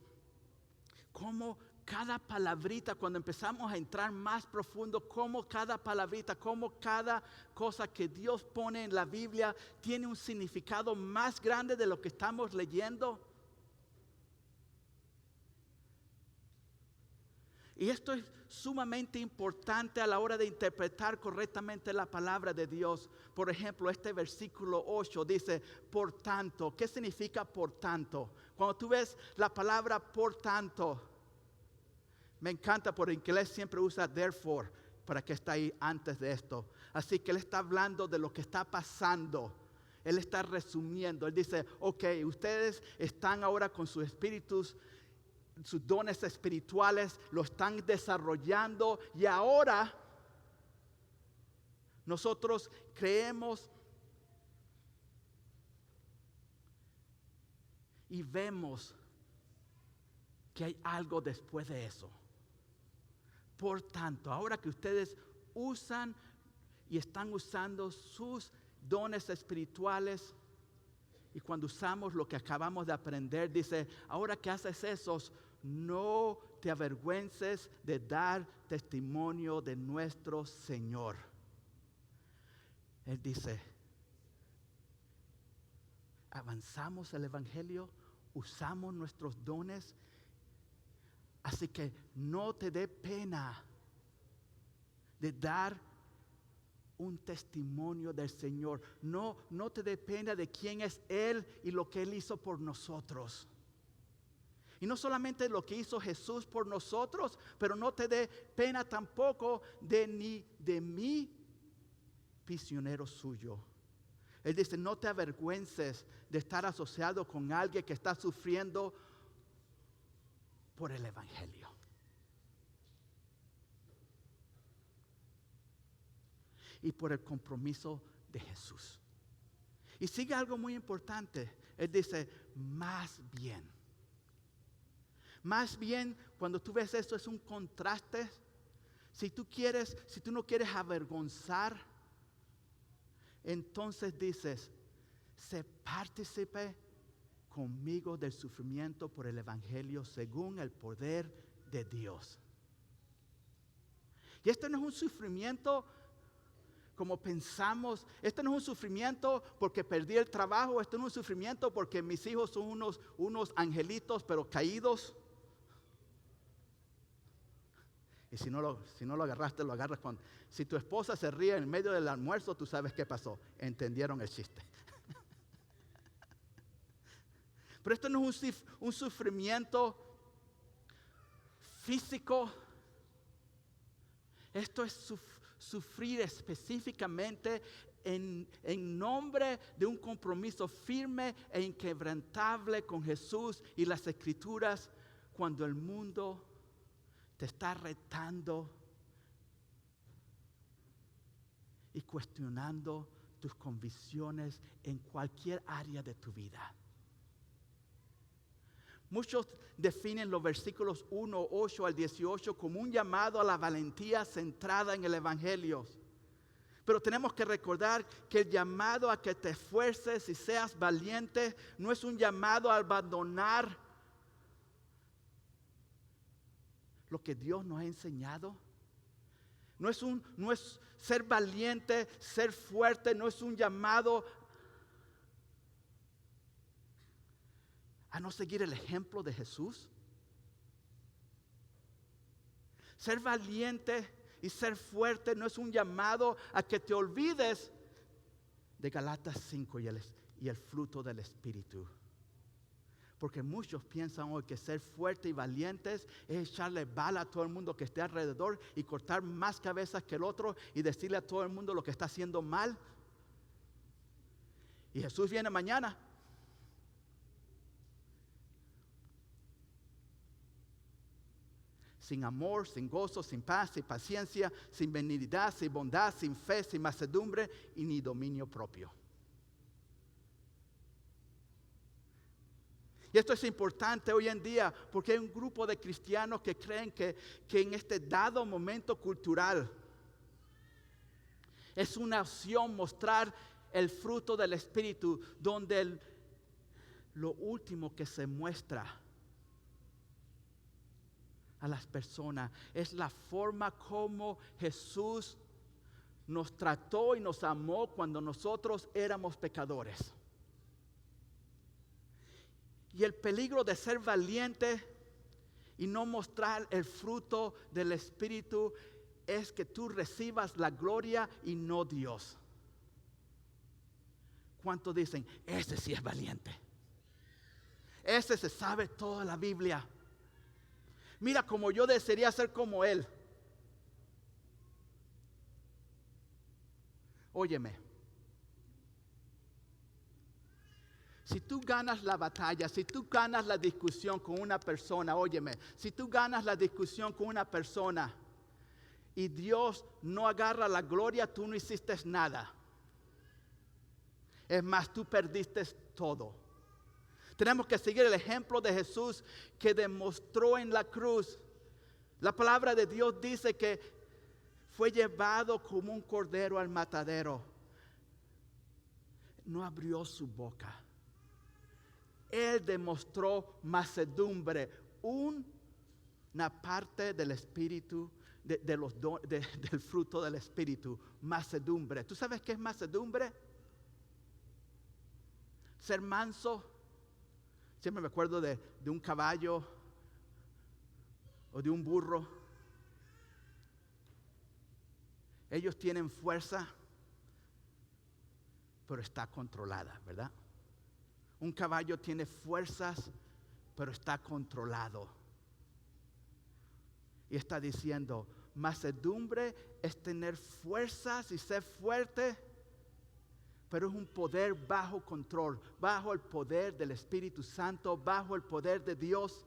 A: cómo cada palabrita, cuando empezamos a entrar más profundo, cómo cada palabrita, cómo cada cosa que Dios pone en la Biblia tiene un significado más grande de lo que estamos leyendo. Y esto es sumamente importante a la hora de interpretar correctamente la palabra de Dios. Por ejemplo, este versículo 8 dice, por tanto. ¿Qué significa por tanto? Cuando tú ves la palabra por tanto, me encanta, porque en inglés siempre usa therefore, para que está ahí antes de esto. Así que él está hablando de lo que está pasando. Él está resumiendo. Él dice, ok, ustedes están ahora con sus espíritus, sus dones espirituales, lo están desarrollando. Y ahora nosotros creemos y vemos que hay algo después de eso. Por tanto, ahora que ustedes usan y están usando sus dones espirituales, y cuando usamos lo que acabamos de aprender, dice, ahora que haces eso, no te avergüences de dar testimonio de nuestro Señor. Él dice, avanzamos el Evangelio, usamos nuestros dones. Así que no te dé pena de dar un testimonio del Señor. No te dé pena de quién es Él y lo que Él hizo por nosotros. Y no solamente lo que hizo Jesús por nosotros, pero no te dé pena tampoco ni de mí, prisionero suyo. Él dice, no te avergüences de estar asociado con alguien que está sufriendo por el Evangelio. Y por el compromiso de Jesús. Y sigue algo muy importante. Él dice, más bien. Más bien, cuando tú ves esto, es un contraste. Si tú no quieres avergonzar, entonces dices, sé partícipe conmigo del sufrimiento por el Evangelio según el poder de Dios. Y este no es un sufrimiento como pensamos. Este no es un sufrimiento porque perdí el trabajo. Este no es un sufrimiento porque mis hijos son unos angelitos pero caídos. Y si no lo agarraste, lo agarras cuando. Si tu esposa se ríe en medio del almuerzo, tú sabes qué pasó. Entendieron el chiste. Pero esto no es un sufrimiento físico. Esto es sufrir específicamente en nombre de un compromiso firme e inquebrantable con Jesús y las Escrituras, cuando el mundo te está retando y cuestionando tus convicciones en cualquier área de tu vida. Muchos definen los versículos 1, 8 al 18 como un llamado a la valentía centrada en el Evangelio. Pero tenemos que recordar que el llamado a que te esfuerces y seas valiente no es un llamado a abandonar lo que Dios nos ha enseñado. No es ser valiente, ser fuerte, no es un llamado a no seguir el ejemplo de Jesús? Ser valiente y ser fuerte no es un llamado a que te olvides de Galatas 5 y el fruto del Espíritu. Porque muchos piensan hoy que ser fuerte y valientes es echarle bala a todo el mundo que esté alrededor y cortar más cabezas que el otro y decirle a todo el mundo lo que está haciendo mal. Y Jesús viene mañana. Sin amor, sin gozo, sin paz, sin paciencia, sin benignidad, sin bondad, sin fe, sin mansedumbre y ni dominio propio. Y esto es importante hoy en día porque hay un grupo de cristianos que creen que en este dado momento cultural es una opción mostrar el fruto del Espíritu, donde lo último que se muestra a las personas es la forma como Jesús nos trató y nos amó cuando nosotros éramos pecadores. Y el peligro de ser valiente y no mostrar el fruto del Espíritu es que tú recibas la gloria y no Dios. ¿Cuántos dicen, ese sí es valiente? Ese se sabe toda la Biblia. Mira, como yo desearía ser como él. Óyeme. Si tú ganas la batalla, si tú ganas la discusión con una persona, óyeme, si tú ganas la discusión con una persona y Dios no agarra la gloria, tú no hiciste nada. Es más, tú perdiste todo. Tenemos que seguir el ejemplo de Jesús que demostró en la cruz. La palabra de Dios dice que fue llevado como un cordero al matadero. No abrió su boca. Él demostró mansedumbre, una parte del Espíritu, del fruto del Espíritu, mansedumbre. ¿Tú sabes qué es mansedumbre? Ser manso. Siempre me acuerdo de un caballo o de un burro. Ellos tienen fuerza, pero está controlada, ¿verdad? Un caballo tiene fuerzas, pero está controlado. Y está diciendo, mansedumbre es tener fuerzas y ser fuerte, pero es un poder bajo control, bajo el poder del Espíritu Santo, bajo el poder de Dios.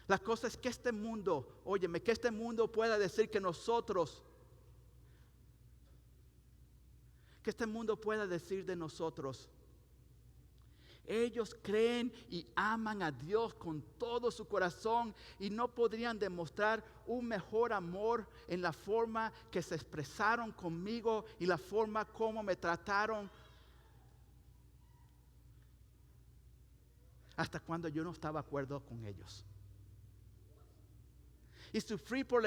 A: La cosa es que este mundo, óyeme, que este mundo pueda decir que este mundo pueda decir de nosotros, ellos creen y aman a Dios con todo su corazón y no podrían demostrar un mejor amor en la forma que se expresaron conmigo y la forma como me trataron hasta cuando yo no estaba de acuerdo con ellos. Y sufrir por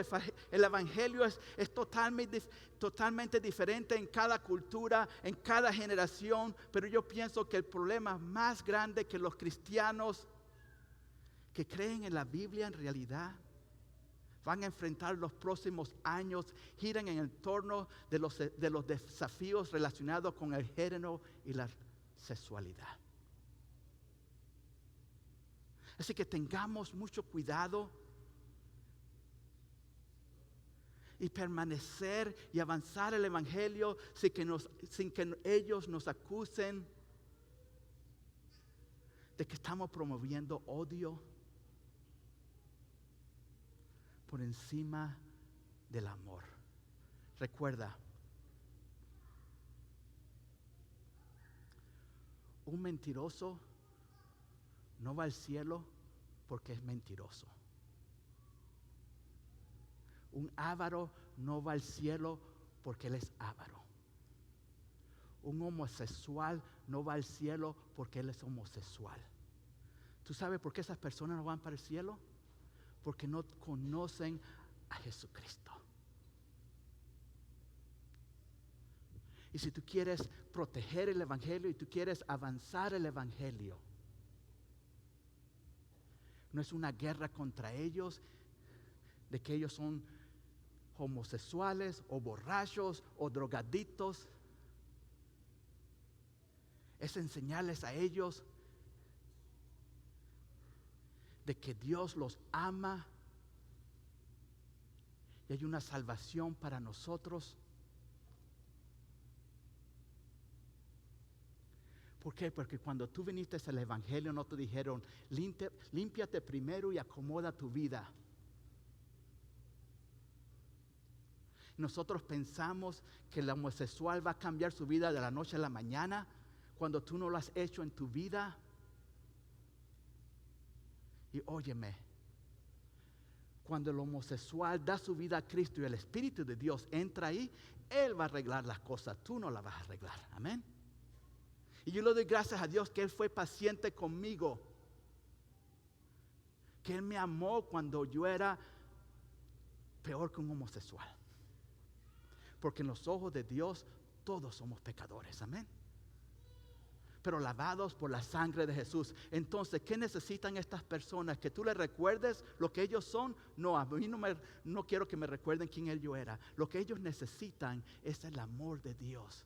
A: el Evangelio es totalmente diferente en cada cultura, en cada generación. Pero yo pienso que el problema más grande que los cristianos que creen en la Biblia en realidad van a enfrentar los próximos años, giran en el torno de los desafíos relacionados con el género y la sexualidad. Así que tengamos mucho cuidado y permanecer y avanzar el Evangelio sin que ellos nos acusen de que estamos promoviendo odio por encima del amor. Recuerda, un mentiroso no va al cielo porque es mentiroso. Un avaro no va al cielo porque él es avaro. Un homosexual no va al cielo porque él es homosexual. ¿Tú sabes por qué esas personas no van para el cielo? Porque no conocen a Jesucristo. Y si tú quieres proteger el evangelio y tú quieres avanzar el evangelio, no es una guerra contra ellos, de que ellos son homosexuales o borrachos o drogadictos. Es enseñarles a ellos de que Dios los ama y hay una salvación para nosotros. ¿Por qué? Porque cuando tú viniste al evangelio no te dijeron, límpiate primero y acomoda tu vida. Nosotros pensamos que el homosexual va a cambiar su vida de la noche a la mañana cuando tú no lo has hecho en tu vida. Y óyeme, cuando el homosexual da su vida a Cristo y el Espíritu de Dios entra ahí, Él va a arreglar las cosas, tú no las vas a arreglar. Amén. Y yo le doy gracias a Dios que Él fue paciente conmigo, que Él me amó cuando yo era peor que un homosexual. Porque en los ojos de Dios todos somos pecadores, amén. Pero lavados por la sangre de Jesús. Entonces, ¿qué necesitan estas personas? ¿Que tú les recuerdes lo que ellos son? No, a mí no quiero que me recuerden quién yo era. Lo que ellos necesitan es el amor de Dios.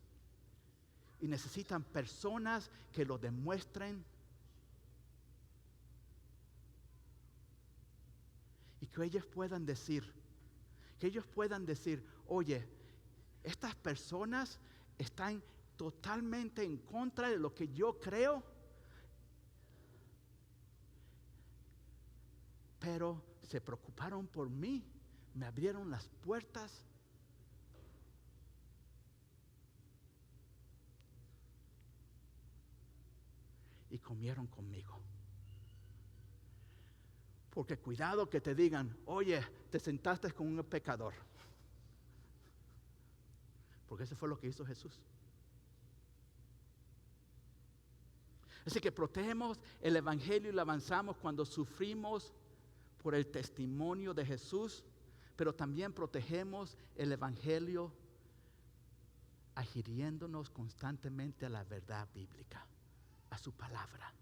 A: Y necesitan personas que lo demuestren. Y que ellos puedan decir, oye, estas personas están totalmente en contra de lo que yo creo, pero se preocuparon por mí, me abrieron las puertas. Y comieron conmigo. Porque cuidado que te digan, oye, te sentaste con un pecador. Porque eso fue lo que hizo Jesús. Así que protegemos el evangelio y lo avanzamos cuando sufrimos por el testimonio de Jesús, pero también protegemos el evangelio adhiriéndonos constantemente a la verdad bíblica, a su palabra.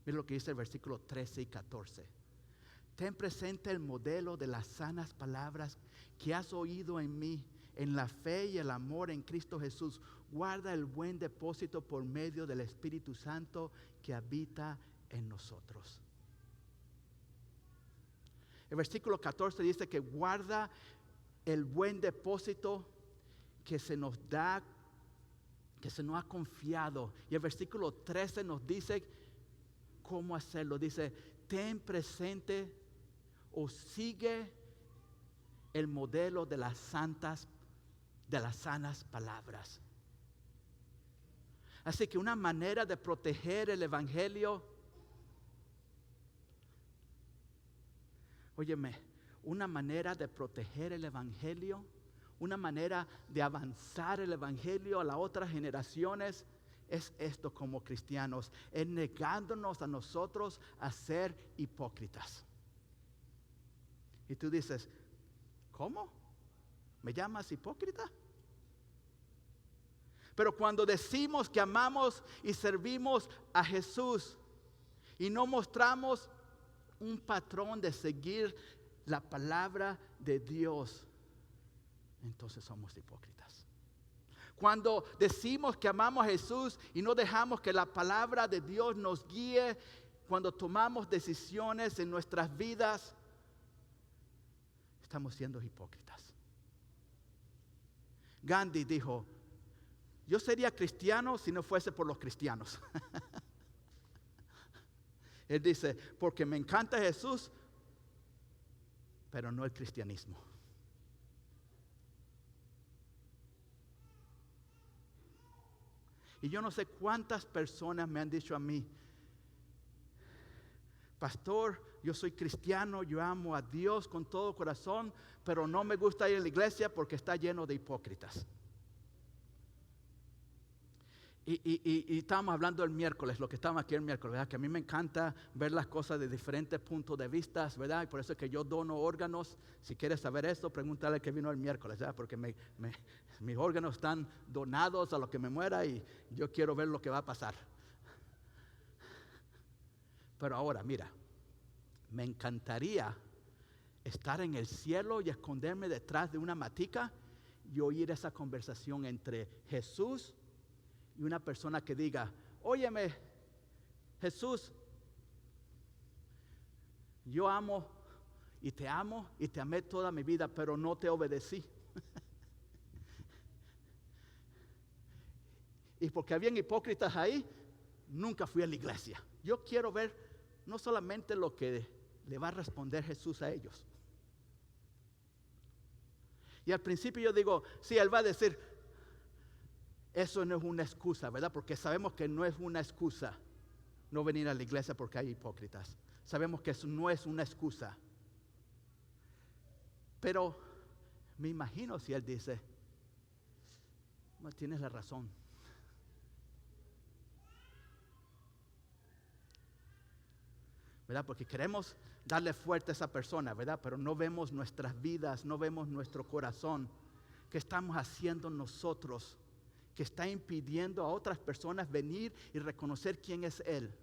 A: Mira lo que dice el versículo 13 y 14. Ten presente el modelo de las sanas palabras que has oído en mí, en la fe y el amor en Cristo Jesús. Guarda el buen depósito por medio del Espíritu Santo que habita en nosotros. El versículo 14 dice que guarda el buen depósito que se nos da, que se nos ha confiado. Y el versículo 13 nos dice cómo hacerlo. Dice, ten presente o sigue el modelo de las sanas palabras. Así que una manera de proteger el evangelio, óyeme, una manera de proteger el evangelio, una manera de avanzar el evangelio a las otras generaciones es esto como cristianos, es negándonos a nosotros a ser hipócritas. Y tú dices, ¿cómo? ¿Me llamas hipócrita? Pero cuando decimos que amamos y servimos a Jesús y no mostramos un patrón de seguir la palabra de Dios, entonces somos hipócritas. Cuando decimos que amamos a Jesús y no dejamos que la palabra de Dios nos guíe, cuando tomamos decisiones en nuestras vidas, estamos siendo hipócritas. Gandhi dijo, yo sería cristiano si no fuese por los cristianos. Él dice, porque me encanta Jesús, pero no el cristianismo. Y yo no sé cuántas personas me han dicho a mí, pastor, yo soy cristiano, yo amo a Dios con todo corazón, pero no me gusta ir a la iglesia porque está lleno de hipócritas. Y estábamos hablando el miércoles, lo que estábamos aquí el miércoles, ¿verdad? Que a mí me encanta ver las cosas de diferentes puntos de vista, ¿verdad? Y por eso es que yo dono órganos. Si quieres saber esto, pregúntale que vino el miércoles, ¿verdad? Porque mis órganos están donados a lo que me muera y yo quiero ver lo que va a pasar. Pero ahora, mira, me encantaría estar en el cielo y esconderme detrás de una matica y oír esa conversación entre Jesús y una persona que diga, óyeme, Jesús, yo amo y te amé toda mi vida, pero no te obedecí. Y porque habían hipócritas ahí, nunca fui a la iglesia. Yo quiero ver no solamente lo que le va a responder Jesús a ellos. Y al principio yo digo, sí, Él va a decir, eso no es una excusa, ¿verdad? Porque sabemos que no es una excusa no venir a la iglesia porque hay hipócritas. Sabemos que eso no es una excusa. Pero me imagino si Él dice, no, tienes la razón. ¿Verdad? Porque queremos darle fuerte a esa persona, ¿verdad? Pero no vemos nuestras vidas, no vemos nuestro corazón. ¿Qué estamos haciendo nosotros? Que está impidiendo a otras personas venir y reconocer quién es Él.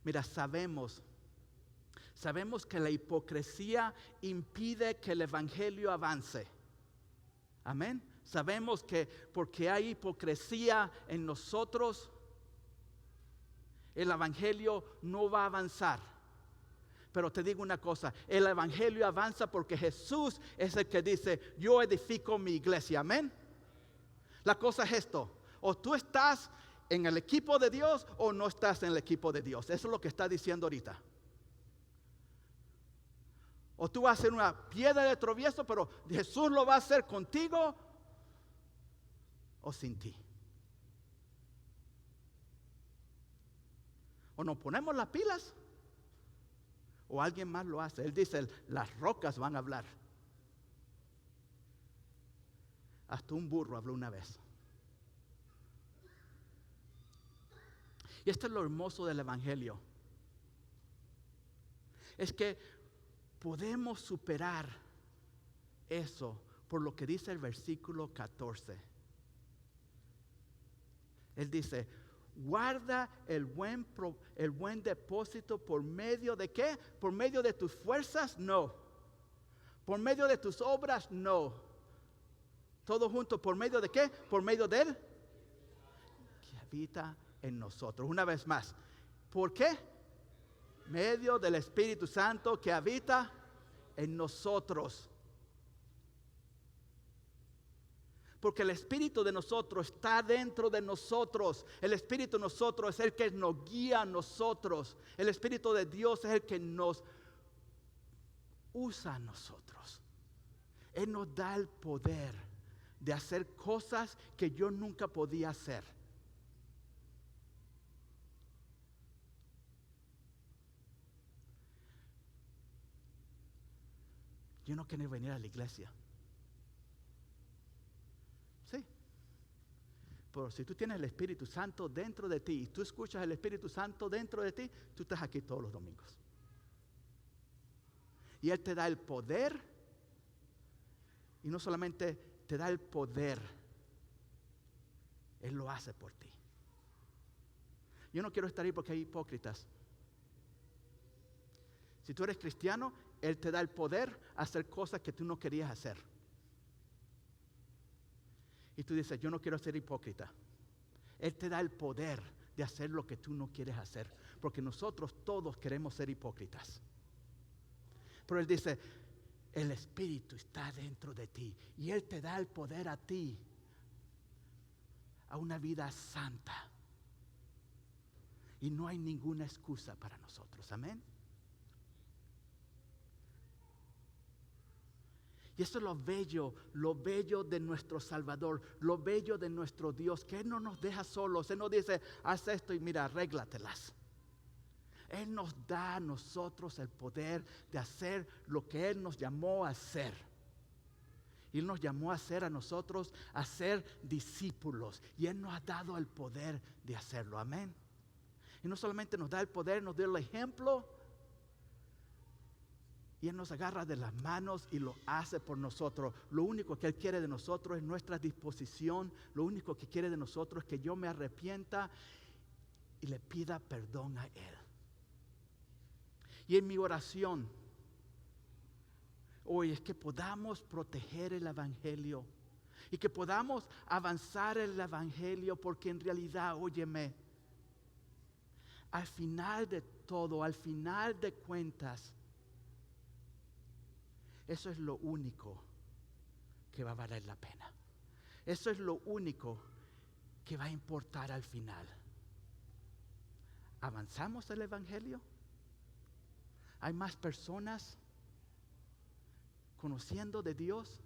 A: Mira, sabemos que la hipocresía impide que el evangelio avance. Amén. Sabemos que porque hay hipocresía en nosotros, el evangelio no va a avanzar. Pero te digo una cosa, el evangelio avanza porque Jesús es el que dice, yo edifico mi iglesia, amén. La cosa es esto, o tú estás en el equipo de Dios o no estás en el equipo de Dios. Eso es lo que está diciendo ahorita. O tú vas a ser una piedra de tropiezo, pero Jesús lo va a hacer contigo o sin ti. O nos ponemos las pilas o alguien más lo hace. Él dice, las rocas van a hablar. Hasta un burro habló una vez. Y esto es lo hermoso del evangelio. Es que podemos superar eso por lo que dice el versículo 14. Él dice, guarda el buen depósito por medio de ¿qué? ¿Por medio de tus fuerzas? No. ¿Por medio de tus obras? No. Todo junto, ¿por medio de qué? Por medio de Él que habita en nosotros. Una vez más, ¿por qué? Medio del Espíritu Santo que habita en nosotros. Porque el Espíritu de nosotros está dentro de nosotros. El Espíritu de nosotros es el que nos guía a nosotros. El Espíritu de Dios es el que nos usa a nosotros. Él nos da el poder de hacer cosas que yo nunca podía hacer. Yo no quería venir a la iglesia. Sí. Pero si tú tienes el Espíritu Santo dentro de ti y tú escuchas el Espíritu Santo dentro de ti, tú estás aquí todos los domingos. Y Él te da el poder. Y no solamente te da el poder, Él lo hace por ti. Yo no quiero estar ahí porque hay hipócritas. Si tú eres cristiano, Él te da el poder a hacer cosas que tú no querías hacer. Y tú dices, yo no quiero ser hipócrita. Él te da el poder de hacer lo que tú no quieres hacer. Porque nosotros todos queremos ser hipócritas. Pero Él dice, el Espíritu está dentro de ti. Y Él te da el poder a ti. A una vida santa. Y no hay ninguna excusa para nosotros. Amén. Y eso es lo bello de nuestro Salvador, lo bello de nuestro Dios, que Él no nos deja solos. Él nos dice, haz esto y mira, arréglatelas. Él nos da a nosotros el poder de hacer lo que Él nos llamó a hacer. Y Él nos llamó a nosotros a ser discípulos. Y Él nos ha dado el poder de hacerlo. Amén. Y no solamente nos da el poder, nos da el ejemplo. Y Él nos agarra de las manos y lo hace por nosotros. Lo único que Él quiere de nosotros es nuestra disposición. Lo único que quiere de nosotros es que yo me arrepienta y le pida perdón a Él. Y en mi oración hoy es que podamos proteger el Evangelio y que podamos avanzar el Evangelio, porque en realidad, óyeme, al final de todo, al final de cuentas, eso es lo único que va a valer la pena. Eso es lo único que va a importar al final. ¿Avanzamos el Evangelio? ¿Hay más personas conociendo de Dios?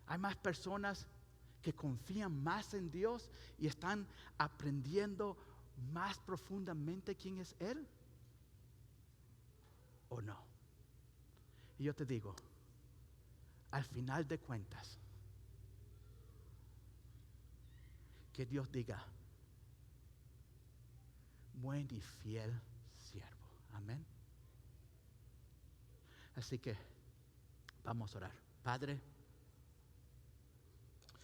A: ¿Hay más personas que confían más en Dios y están aprendiendo más profundamente quién es Él? ¿O no? Y yo te digo, al final de cuentas, que Dios diga, buen y fiel siervo. Amén. Así que vamos a orar. Padre,